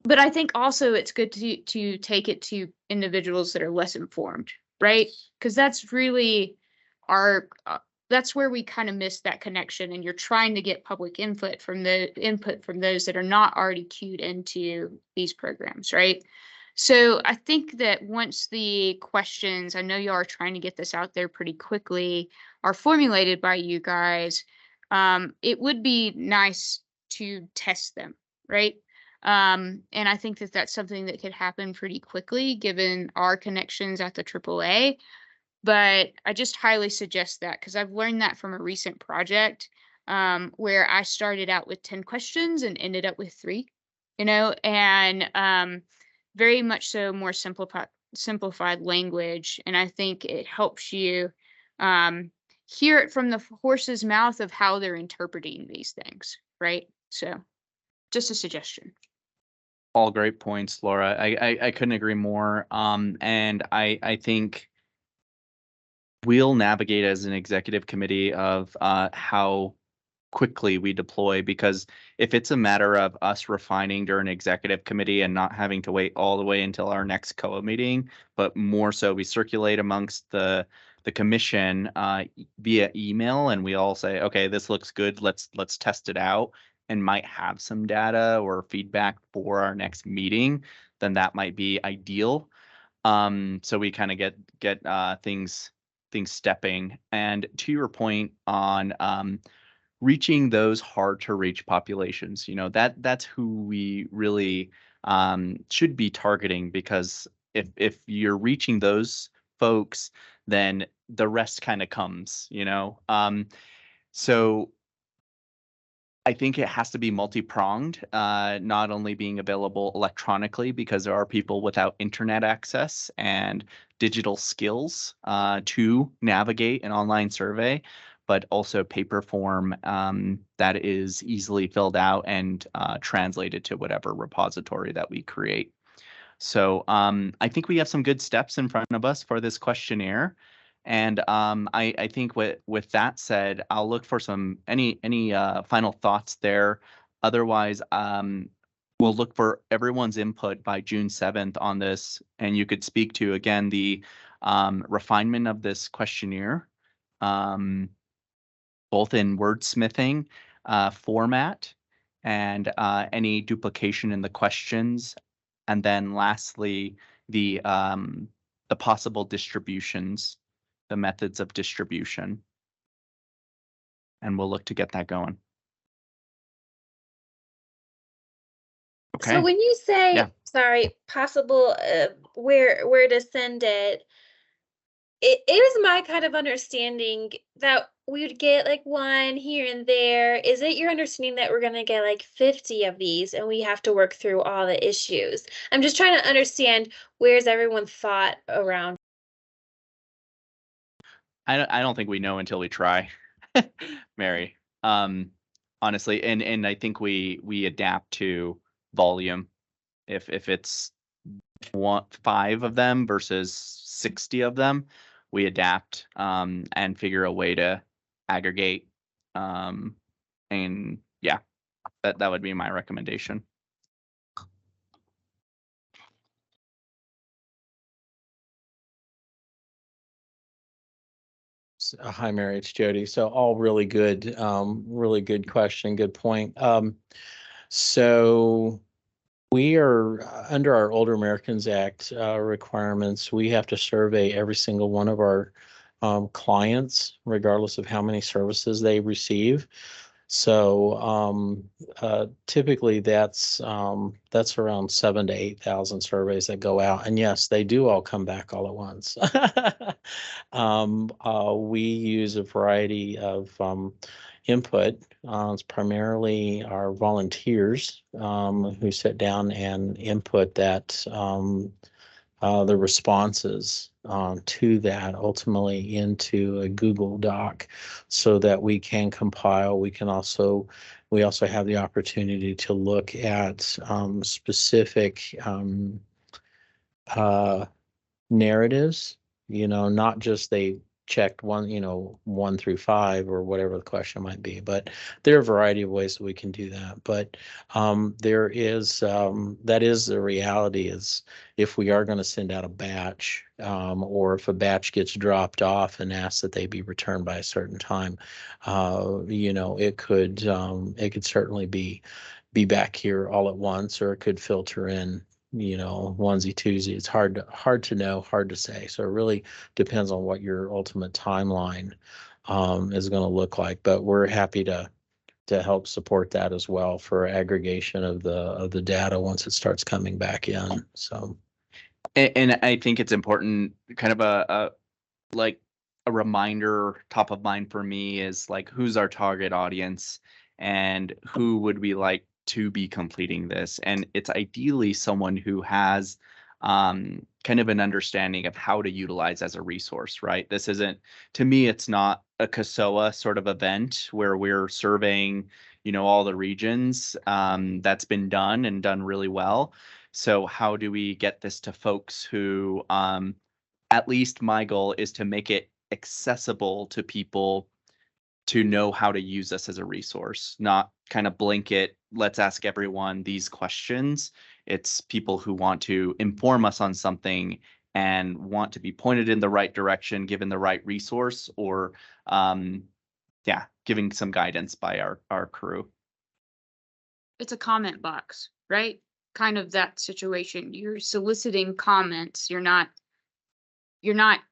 Speaker 8: but I think also it's good to take it to individuals that are less informed, right? Because that's really that's where we kind of miss that connection, and you're trying to get public input from those that are not already cued into these programs, right? So I think that once the questions, I know you are trying to get this out there pretty quickly, are formulated by you guys, it would be nice to test them, right? And I think that that's something that could happen pretty quickly given our connections at the AAA. But I just highly suggest that, because I've learned that from a recent project where I started out with 10 questions and ended up with 3, and very much so more simplified language. And I think it helps you hear it from the horse's mouth of how they're interpreting these things, right? So just a suggestion.
Speaker 1: All great points, Laura. I couldn't agree more. And I think we'll navigate as an executive committee of how quickly we deploy, because if it's a matter of us refining during executive committee and not having to wait all the way until our next COA meeting, but more so we circulate amongst the commission via email and we all say, okay, this looks good, let's test it out, and might have some data or feedback for our next meeting, then that might be ideal. So we kind of get things stepping. And to your point on reaching those hard to reach populations, that's who we really should be targeting, because if you're reaching those folks, then the rest kind of comes, so I think it has to be multi-pronged, not only being available electronically, because there are people without internet access and digital skills to navigate an online survey, but also paper form that is easily filled out and translated to whatever repository that we create. So I think we have some good steps in front of us for this questionnaire. And I think with that said, I'll look for any final thoughts there. Otherwise, we'll look for everyone's input by June 7th on this. And you could speak to, again, the refinement of this questionnaire, both in wordsmithing format and any duplication in the questions. And then lastly, the possible distributions, the methods of distribution. And we'll look to get that going. Okay.
Speaker 5: So when you say,
Speaker 1: Yeah.
Speaker 5: sorry, possible where to send it, it is my kind of understanding that we would get like one here and there. Is it your understanding that we're gonna get like 50 of these and we have to work through all the issues? I'm just trying to understand where's everyone's thought around.
Speaker 1: I don't think we know until we try, Mary. Honestly, and I think we adapt to volume. If it's 5 of them versus 60 of them, we adapt and figure a way to aggregate. And yeah, that would be my recommendation.
Speaker 10: Hi, Mary, it's Jody. So all really good question, good point. So we are under our Older Americans Act requirements. We have to survey every single one of our clients, regardless of how many services they receive. So typically that's around 7,000 to 8,000 surveys that go out, and yes, they do all come back all at once. We use a variety of input. It's primarily our volunteers who sit down and input that the responses to that ultimately into a Google Doc so that we can compile. We also have the opportunity to look at specific narratives, not just they checked 1 through 5 or whatever the question might be, but there are a variety of ways that we can do that. But there is that is the reality, is if we are going to send out a batch or if a batch gets dropped off and asked that they be returned by a certain time, it could certainly be back here all at once, or it could filter in onesie twosie. It's hard to know, hard to say. So it really depends on what your ultimate timeline is going to look like. But we're happy to help support that as well for aggregation of the data once it starts coming back in. So,
Speaker 1: and I think it's important, kind of a reminder, top of mind for me is like, who's our target audience and who would we like to be completing this? And it's ideally someone who has kind of an understanding of how to utilize as a resource, right? This isn't, to me, it's not a CASOA sort of event where we're surveying, all the regions. That's been done and done really well. So how do we get this to folks who, at least my goal is to make it accessible to people to know how to use us as a resource, not kind of blanket, let's ask everyone these questions. It's people who want to inform us on something and want to be pointed in the right direction, given the right resource, or giving some guidance by our crew.
Speaker 8: It's a comment box, right? Kind of that situation. You're soliciting comments. You're not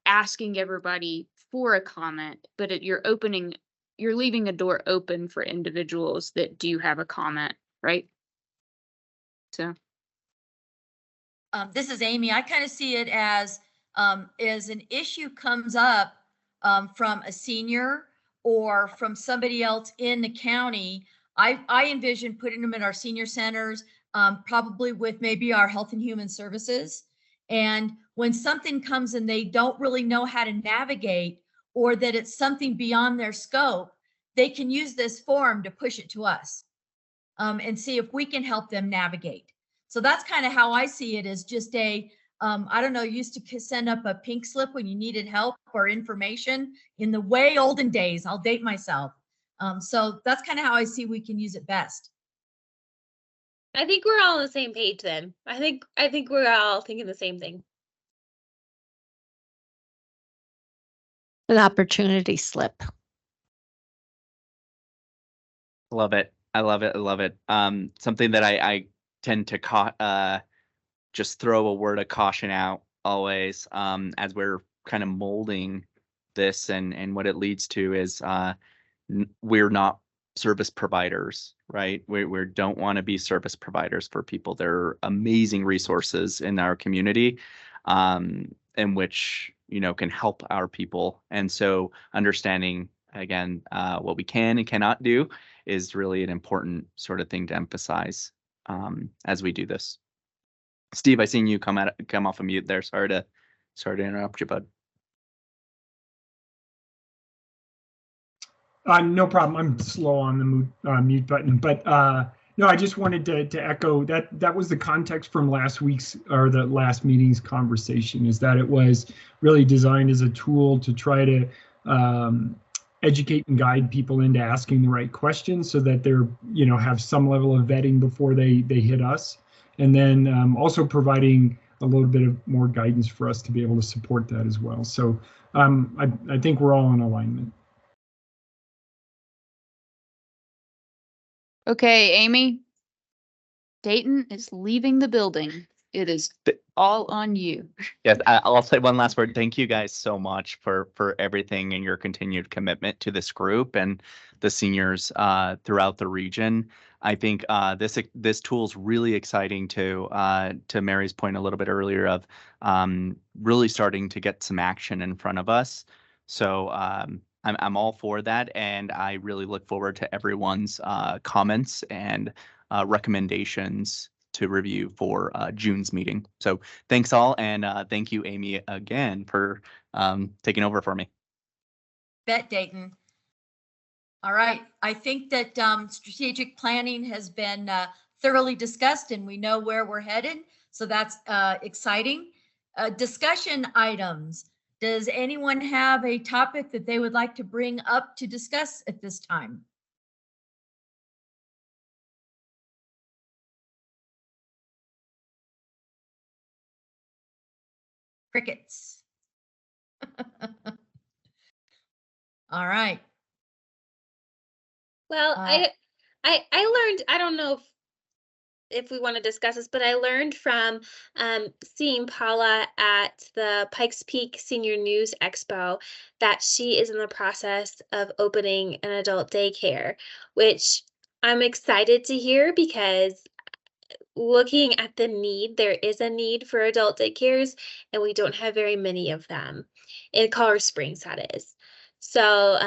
Speaker 8: asking everybody for a comment, but you're leaving a door open for individuals that do have a comment, right? So.
Speaker 2: This is Amy. I kind of see it as an issue comes up from a senior or from somebody else in the county. I envision putting them in our senior centers, probably with maybe our health and human services. And when something comes and they don't really know how to navigate, or that it's something beyond their scope, they can use this form to push it to us and see if we can help them navigate. So that's kind of how I see it, as just I don't know, used to send up a pink slip when you needed help or information in the way olden days. I'll date myself. So that's kind of how I see we can use it best.
Speaker 5: I think we're all on the same page then. I think we're all thinking the same thing.
Speaker 4: An opportunity slip.
Speaker 1: Love it. I love it. I love it. Something that I tend to just throw a word of caution out always, as we're kind of molding this, and what it leads to is we're not service providers, right? We don't want to be service providers for people. They're amazing resources in our community, in which can help our people. And so understanding again, what we can and cannot do is really an important sort of thing to emphasize as we do this. Steve, I seen you come off of mute there. Sorry to interrupt you, bud.
Speaker 9: No problem. I'm slow on the mute button, but no, I just wanted to echo that was the context from last week's or the last meeting's conversation, is that it was really designed as a tool to try to educate and guide people into asking the right questions so that they're, have some level of vetting before they hit us. And then also providing a little bit of more guidance for us to be able to support that as well. So I think we're all in alignment.
Speaker 8: Okay, Amy. Dayton is leaving the building. It is all on you.
Speaker 1: Yes, I'll say one last word. Thank you guys so much for everything and your continued commitment to this group and the seniors throughout the region. I think this tool is really exciting to Mary's point a little bit earlier of really starting to get some action in front of us. So I'm all for that, and I really look forward to everyone's comments and recommendations to review for June's meeting. So thanks all, and thank you, Amy, again for taking over for me.
Speaker 2: Bet, Dayton. All right, I think that strategic planning has been thoroughly discussed, and we know where we're headed. So that's exciting. Discussion items. Does anyone have a topic that they would like to bring up to discuss at this time? Crickets. All right.
Speaker 5: Well, I learned, I don't know if we want to discuss this, but I learned from seeing Paula at the Pikes Peak Senior News Expo that she is in the process of opening an adult daycare, which I'm excited to hear, because looking at the need, there is a need for adult daycares, and we don't have very many of them in Colorado Springs, that is. So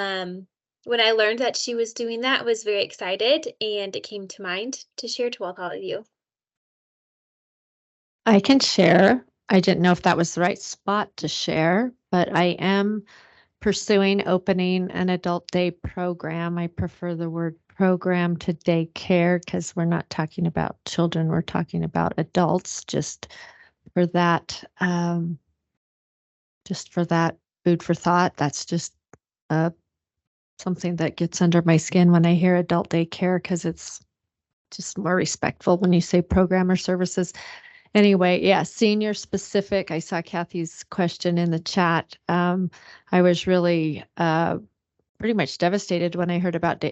Speaker 5: when I learned that she was doing that, I was very excited, and it came to mind to share to all of you.
Speaker 4: I can share. I didn't know if that was the right spot to share, but I am pursuing opening an adult day program. I prefer the word program to daycare because we're not talking about children, we're talking about adults, just for that food for thought. That's just something that gets under my skin when I hear adult daycare, because it's just more respectful when you say program or services. Anyway, yeah, senior specific. I saw Kathy's question in the chat. I was really pretty much devastated when I heard about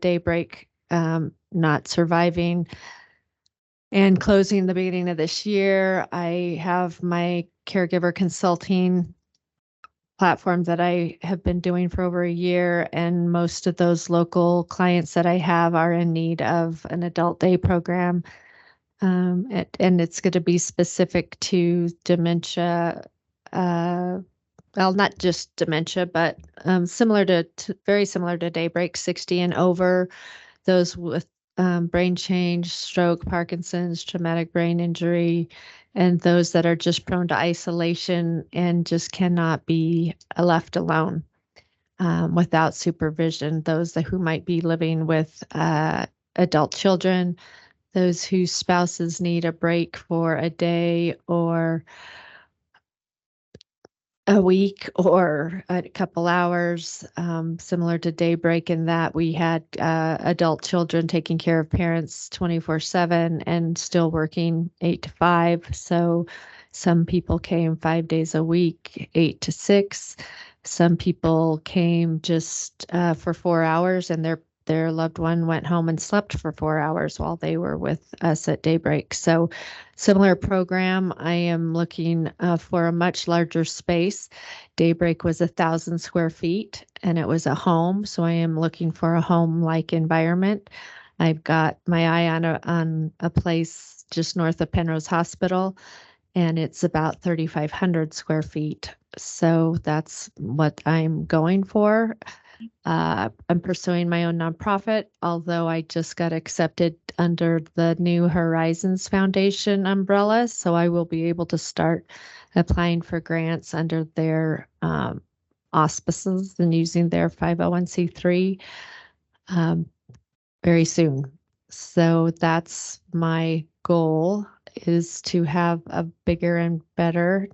Speaker 4: Daybreak not surviving and closing the beginning of this year. I have my caregiver consulting platform that I have been doing for over a year, and most of those local clients that I have are in need of an adult day program. And it's going to be specific to dementia, well, not just dementia, but very similar to Daybreak, 60 and over, those with brain change, stroke, Parkinson's, traumatic brain injury, and those that are just prone to isolation and just cannot be left alone without supervision. Those who might be living with adult children, those whose spouses need a break for a day or a week or a couple hours, similar to Daybreak, in that we had adult children taking care of parents 24/7 and still working 8 to 5. So some people came 5 days a week, 8 to 6. Some people came just for 4 hours, and their loved one went home and slept for 4 hours while they were with us at Daybreak. So similar program. I am looking for a much larger space. Daybreak was 1,000 square feet and it was a home. So I am looking for a home-like environment. I've got my eye on a place just north of Penrose Hospital, and it's about 3,500 square feet. So that's what I'm going for. I'm pursuing my own nonprofit, although I just got accepted under the New Horizons Foundation umbrella. So I will be able to start applying for grants under their auspices and using their 501c3 very soon. So that's my goal, is to have a bigger and better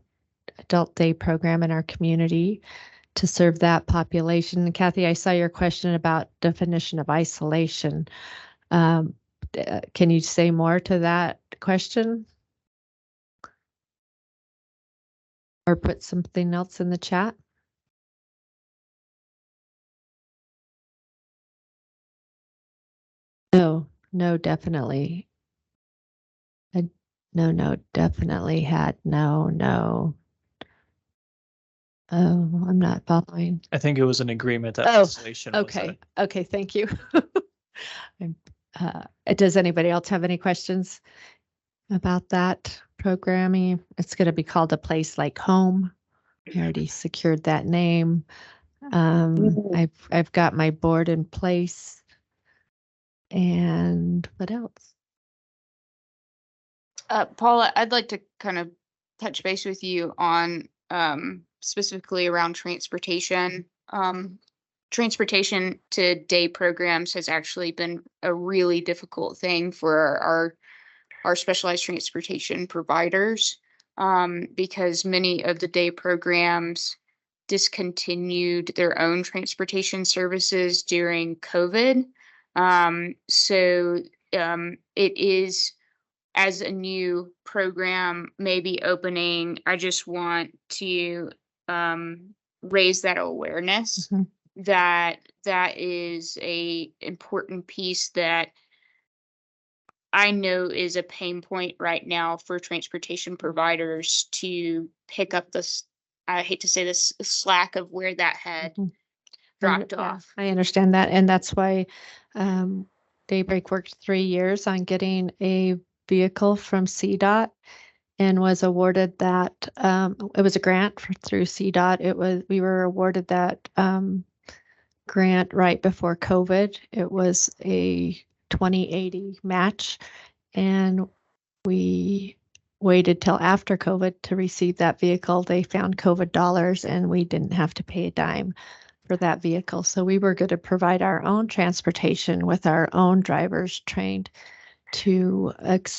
Speaker 4: adult day program in our community to serve that population. And Kathy, I saw your question about definition of isolation. Can you say more to that question? Or put something else in the chat? No, definitely. No, definitely had no. Oh, I'm not following.
Speaker 6: I think it was an agreement that
Speaker 4: Oh,
Speaker 6: isolation was
Speaker 4: Okay, thank you. Does anybody else have any questions about that programming? It's going to be called A Place Like Home. I already secured that name. I've got my board in place. And what else?
Speaker 8: Paula, I'd like to kind of touch base with you on specifically around transportation. Transportation to day programs has actually been a really difficult thing for our specialized transportation providers, because many of the day programs discontinued their own transportation services during COVID. It is, as a new program may be opening, I just want to raise that awareness.
Speaker 4: Mhm.
Speaker 8: That is a important piece that I know is a pain point right now for transportation providers to pick up this, I hate to say this, slack of where that had
Speaker 4: Mhm.
Speaker 8: dropped
Speaker 4: Yeah,
Speaker 8: off.
Speaker 4: I understand that. And that's why Daybreak worked 3 years on getting a vehicle from CDOT and was awarded that. It was a grant through CDOT. We were awarded that grant right before COVID. It was a 2080 match, and we waited till after COVID to receive that vehicle. They found COVID dollars, and we didn't have to pay a dime for that vehicle. So we were going to provide our own transportation with our own drivers trained to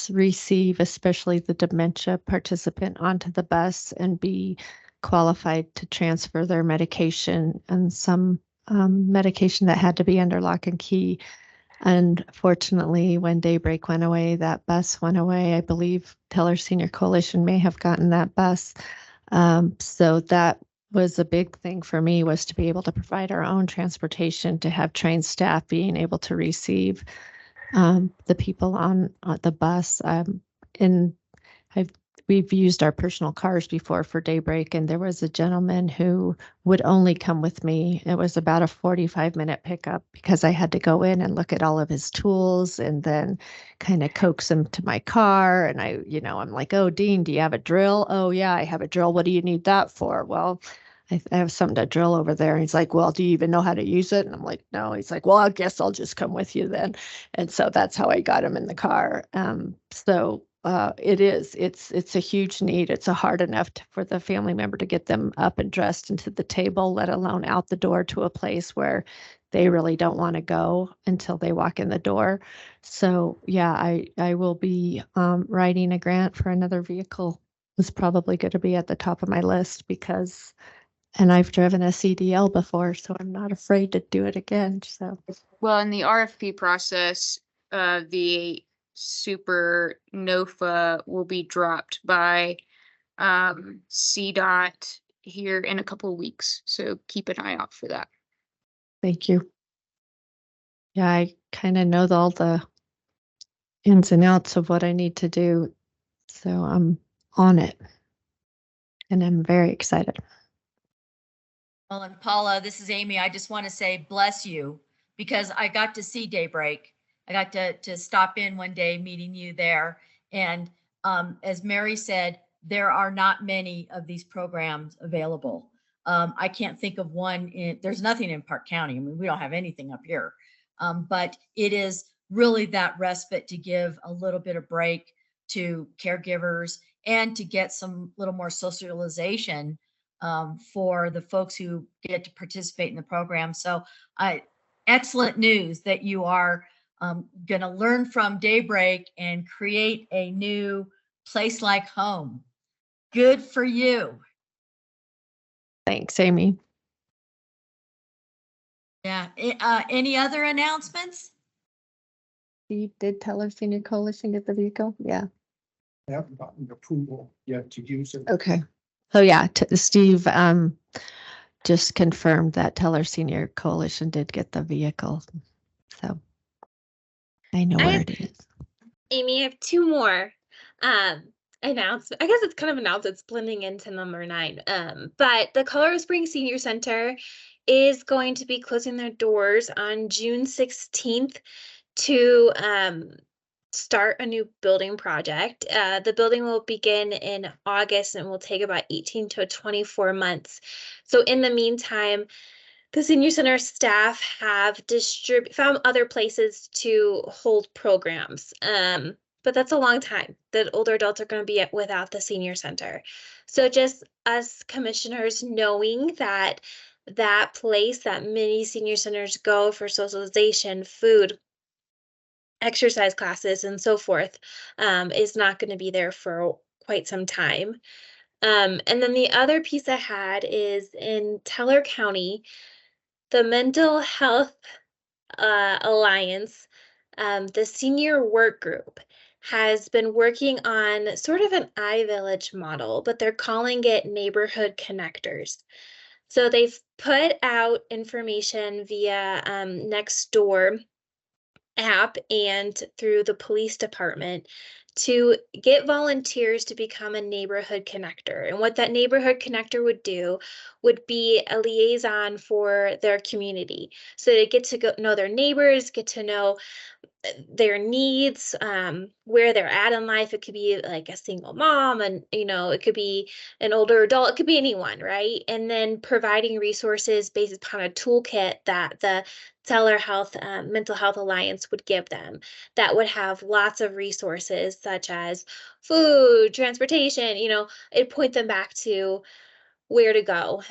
Speaker 4: receive, especially the dementia participant, onto the bus and be qualified to transfer their medication and some medication that had to be under lock and key. Unfortunately, when Daybreak went away, that bus went away. I believe Teller Senior Coalition may have gotten that bus. So that was a big thing for me, was to be able to provide our own transportation, to have trained staff being able to receive the people on the bus. And we've used our personal cars before for Daybreak, and there was a gentleman who would only come with me. It was about a 45-minute pickup because I had to go in and look at all of his tools and then kind of coax him to my car. And I'm like, "Oh, Dean, do you have a drill?" "Oh, yeah, I have a drill. What do you need that for?" "Well, I have something to drill over there." And he's like, "Well, do you even know how to use it?" And I'm like, "No." He's like, "Well, I guess I'll just come with you then." And so that's how I got him in the car. It's a huge need. It's a hard enough for the family member to get them up and dressed and to the table, let alone out the door to a place where they really don't want to go until they walk in the door. So yeah, I will be writing a grant for another vehicle. It's probably going to be at the top of my list and I've driven a CDL before, so I'm not afraid to do it again. So
Speaker 8: Well, in the RFP process, the super NOFA will be dropped by CDOT here in a couple of weeks. So keep an eye out for that.
Speaker 4: thank you. Yeah, I kind of know all the ins and outs of what I need to do. So I'm on it. And I'm very excited.
Speaker 2: Well, and Paula, this is Amy. I just want to say bless you, because I got to see Daybreak. I got to stop in one day meeting you there. And as Mary said, there are not many of these programs available. I can't think of one there's nothing in Park County. I mean, we don't have anything up here. But it is really that respite to give a little bit of break to caregivers and to get some little more socialization for the folks who get to participate in the program. So excellent news that you are going to learn from Daybreak and create a new place like home. Good for you.
Speaker 4: Thanks, Amy.
Speaker 2: Yeah. Any other announcements?
Speaker 4: You did tell our senior coalition get the vehicle? Yeah.
Speaker 3: I haven't gotten approval yet to use it.
Speaker 4: Okay. So yeah, Steve just confirmed that Teller Senior Coalition did get the vehicle. So I know where it is.
Speaker 5: Amy, I have two more announcements. I guess it's kind of announced, it's blending into number 9. But the Colorado Springs Senior Center is going to be closing their doors on June 16th to start a new building project. The building will begin in August and will take about 18 to 24 months. So in the meantime, the senior center staff have found other places to hold programs. But that's a long time that older adults are going to be without the senior center. So just us commissioners knowing that that place that many senior centers go for socialization, food, exercise classes, and so forth, is not going to be there for quite some time. And then the other piece I had is in Teller County, the Mental Health Alliance, the senior work group, has been working on sort of an iVillage model, but they're calling it neighborhood connectors. So they've put out information via Nextdoor app and through the police department to get volunteers to become a neighborhood connector. And what that neighborhood connector would do would be a liaison for their community. So they get to know their neighbors, get to know their needs, where they're at in life. It could be like a single mom, and it could be an older adult, it could be anyone, right? And then providing resources based upon a toolkit that the Teller Mental Health Alliance would give them, that would have lots of resources such as food, transportation. It'd point them back to where to go.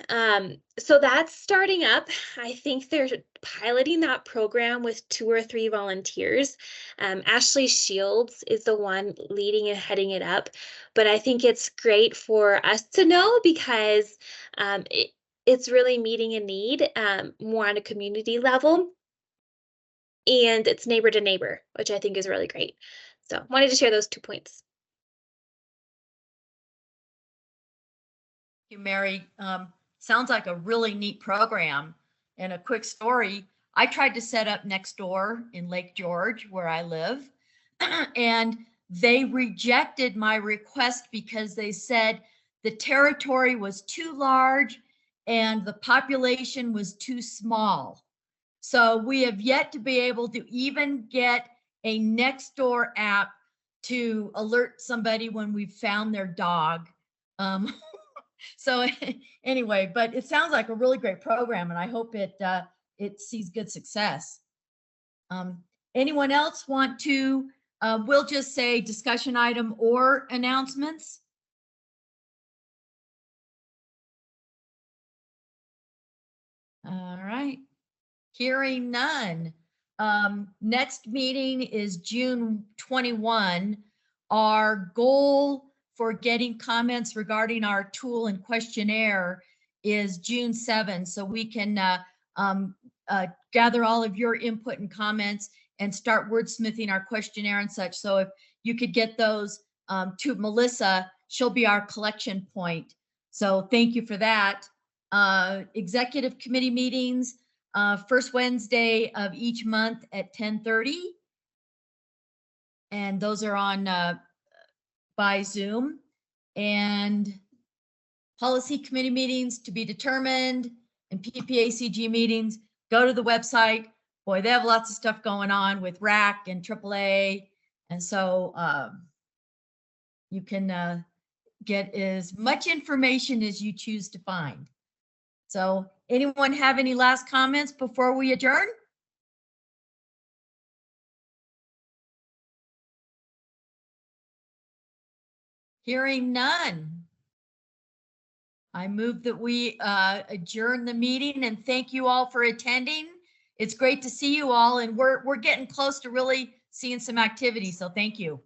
Speaker 5: So that's starting up. I think they're piloting that program with 2 or 3 volunteers. Ashley Shields is the one leading and heading it up, but I think it's great for us to know because it's really meeting a need more on a community level, and it's neighbor to neighbor, which I think is really great. So wanted to share those 2 points.
Speaker 2: You, Mary. Sounds like a really neat program. And a quick story, I tried to set up Nextdoor in Lake George, where I live, and they rejected my request because they said the territory was too large and the population was too small. So we have yet to be able to even get a Nextdoor app to alert somebody when we've found their dog. So anyway, but it sounds like a really great program, and I hope it sees good success. Anyone else want to, we'll just say discussion item or announcements? All right, hearing none. Next meeting is June 21. Our goal for getting comments regarding our tool and questionnaire is June 7. So we can gather all of your input and comments and start wordsmithing our questionnaire and such. So if you could get those to Melissa, she'll be our collection point. So thank you for that. Executive committee meetings, first Wednesday of each month at 10:30. And those are on by Zoom. And policy committee meetings to be determined, and PPACG meetings, go to the website. Boy, they have lots of stuff going on with RAC and AAA. And so you can get as much information as you choose to find. So anyone have any last comments before we adjourn? Hearing none. I move that we adjourn the meeting, and thank you all for attending. It's great to see you all, and we're getting close to really seeing some activity, so thank you.